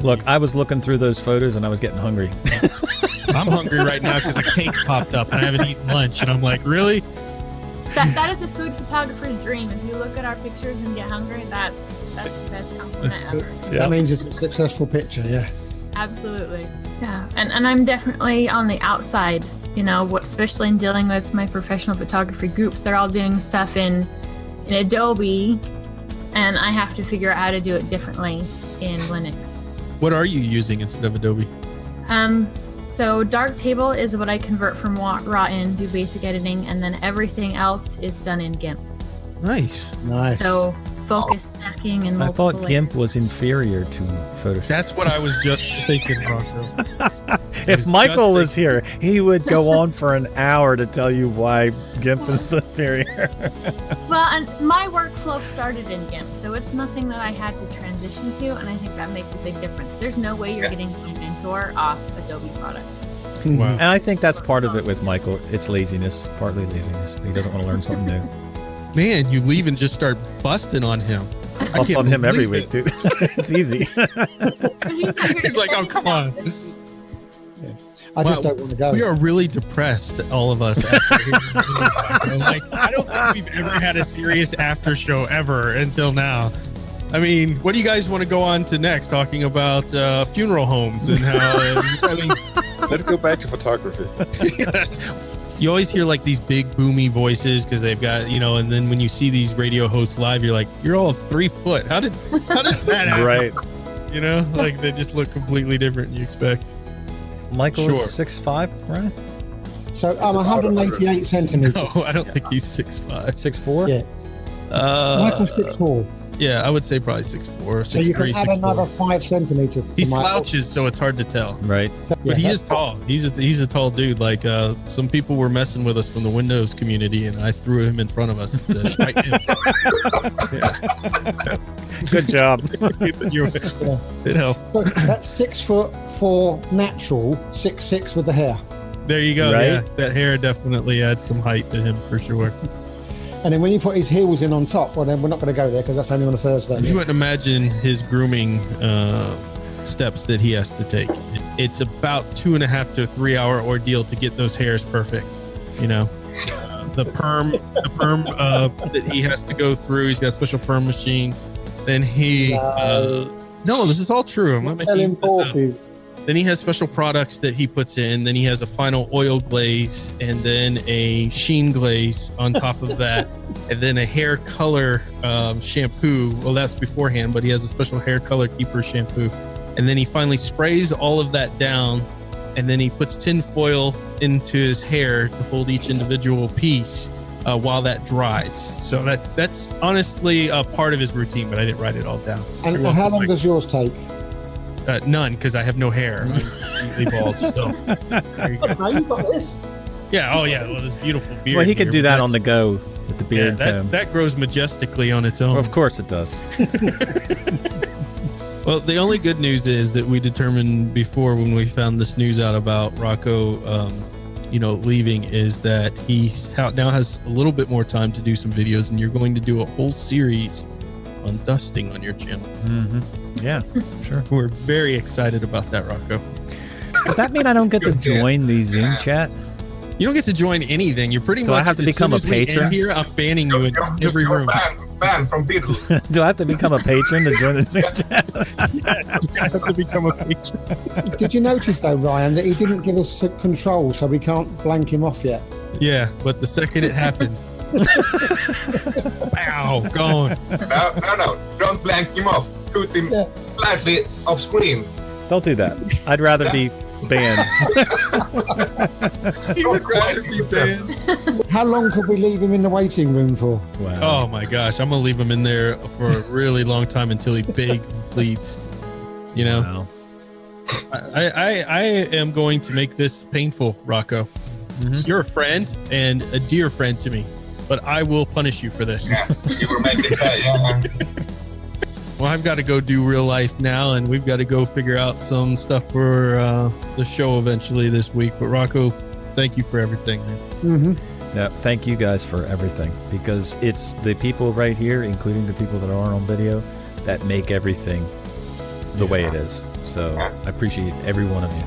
[SPEAKER 2] Look, I was looking through those photos and I was getting hungry.
[SPEAKER 3] I'm hungry right now because a cake popped up and I haven't eaten lunch. And I'm like, really?
[SPEAKER 6] That is a food photographer's dream. If you look at our pictures and get hungry, that's the best compliment ever.
[SPEAKER 2] Yeah.
[SPEAKER 4] That means it's a successful picture, yeah.
[SPEAKER 6] Absolutely. Yeah. And I'm definitely on the outside, you know, especially in dealing with my professional photography groups. They're all doing stuff in Adobe, and I have to figure out how to do it differently in Linux.
[SPEAKER 3] What are you using instead of Adobe?
[SPEAKER 6] So Darktable is what I convert from raw in, do basic editing, and then everything else is done in GIMP.
[SPEAKER 3] Nice.
[SPEAKER 6] So focus stacking and
[SPEAKER 2] I
[SPEAKER 6] multiple
[SPEAKER 2] thought GIMP was inferior to Photoshop.
[SPEAKER 3] That's what I was just thinking, Rocco.
[SPEAKER 2] If Michael was here, he would go on for an hour to tell you why GIMP is superior.
[SPEAKER 6] Well, and my workflow started in GIMP, so it's nothing that I had to transition to, and I think that makes a big difference. There's no way you're getting a mentor off Adobe products.
[SPEAKER 3] Wow.
[SPEAKER 2] And I think that's part of it with Michael. It's laziness, partly laziness. He doesn't want to learn something new.
[SPEAKER 3] Man, you leave and just start busting on him.
[SPEAKER 2] Bust on him every week, dude. It's easy.
[SPEAKER 3] He's like, oh, come on.
[SPEAKER 4] I just don't want to go.
[SPEAKER 3] We are really depressed, all of us. Like, I don't think we've ever had a serious after show ever until now. I mean, what do you guys want to go on to next? Talking about funeral homes and how... I mean,
[SPEAKER 5] let's go back to photography.
[SPEAKER 3] You always hear like these big boomy voices because they've got, you know, and then when you see these radio hosts live, you're like, you're all 3 foot. How does that happen?
[SPEAKER 2] Right.
[SPEAKER 3] You know, like they just look completely different than you expect.
[SPEAKER 2] Michael is 6'5", right?
[SPEAKER 4] So I'm 188 centimeters.
[SPEAKER 3] No, I don't think he's 6'5".
[SPEAKER 2] 6'4"?
[SPEAKER 4] Yeah. Michael's 6'4".
[SPEAKER 3] Yeah, I would say probably 6'4",
[SPEAKER 4] So you can
[SPEAKER 3] 6'3",
[SPEAKER 4] add
[SPEAKER 3] 6'4".
[SPEAKER 4] another 5 centimeters.
[SPEAKER 3] He slouches, so it's hard to tell.
[SPEAKER 2] Right.
[SPEAKER 3] But he is tall. He's a tall dude. Like some people were messing with us from the Windows community, and I threw him in front of us and said, "Fight him."
[SPEAKER 2] Good job.
[SPEAKER 3] It helped.
[SPEAKER 4] So that's 6'4" natural, 6'6" with the hair.
[SPEAKER 3] There you go.
[SPEAKER 2] Right?
[SPEAKER 3] Yeah, that hair definitely adds some height to him for sure.
[SPEAKER 4] And then when you put his heels in on top, well, then we're not going to go there because that's only on a Thursday.
[SPEAKER 3] You wouldn't imagine his grooming steps that he has to take. It's about 2.5 to 3 hour ordeal to get those hairs perfect. You know, the perm that he has to go through. He's got a special perm machine. Then he, no, this is all true. I'm not making this up. Then he has special products that he puts in. Then he has a final oil glaze and then a sheen glaze on top of that. And then a hair color shampoo. Well, that's beforehand, but he has a special hair color keeper shampoo. And then he finally sprays all of that down. And then he puts tin foil into his hair to hold each individual piece while that dries. So that's honestly a part of his routine, but I didn't write it all down.
[SPEAKER 4] And how long does yours take?
[SPEAKER 3] None, because I have no hair. I'm completely bald still. There you go.
[SPEAKER 4] No, you got this.
[SPEAKER 3] Yeah. Oh, yeah. Well, this beautiful beard.
[SPEAKER 2] Well, he could
[SPEAKER 3] here,
[SPEAKER 2] do
[SPEAKER 3] but
[SPEAKER 2] that on the go with the beard comb.
[SPEAKER 3] that grows majestically on its own.
[SPEAKER 2] Well, of course it does.
[SPEAKER 3] Well, the only good news is that we determined before when we found this news out about Rocco, leaving, is that he now has a little bit more time to do some videos, and you're going to do a whole series on dusting on your channel.
[SPEAKER 2] Mm-hmm. Yeah, sure.
[SPEAKER 3] We're very excited about that, Rocco.
[SPEAKER 2] Does that mean I don't get to join the Zoom chat?
[SPEAKER 3] You don't get to join anything. You're pretty
[SPEAKER 2] Do
[SPEAKER 3] much.
[SPEAKER 2] I have to
[SPEAKER 3] as
[SPEAKER 2] become
[SPEAKER 3] soon
[SPEAKER 2] a
[SPEAKER 3] as we end
[SPEAKER 2] patron?
[SPEAKER 3] Here, I'm banning you in every room.
[SPEAKER 7] Banned from Beatles.
[SPEAKER 2] Do I have to become a patron to join the Zoom chat?
[SPEAKER 3] You have to become a patron.
[SPEAKER 4] Did you notice though, Ryan, that he didn't give us control, so we can't blank him off yet?
[SPEAKER 3] Yeah, but the second it happens, wow, gone.
[SPEAKER 7] No, don't blank him off. Shoot him slightly off screen.
[SPEAKER 2] Don't do that. I'd rather be banned.
[SPEAKER 3] He would rather be banned.
[SPEAKER 4] How long could we leave him in the waiting room for?
[SPEAKER 2] Wow.
[SPEAKER 3] Oh my gosh, I'm gonna leave him in there for a really long time until he begs and pleads. You know,
[SPEAKER 2] Wow.
[SPEAKER 3] I am going to make this painful, Rocco.
[SPEAKER 2] Mm-hmm.
[SPEAKER 3] You're a friend and a dear friend to me, but I will punish you for this.
[SPEAKER 7] Yeah, you were making pay. Yeah.
[SPEAKER 3] Well, I've got to go do real life now, and we've got to go figure out some stuff for the show eventually this week. But Rocco, thank you for everything, man.
[SPEAKER 4] Mm-hmm.
[SPEAKER 2] Yeah, thank you guys for everything, because it's the people right here, including the people that aren't on video, that make everything the way it is. So I appreciate every one of you.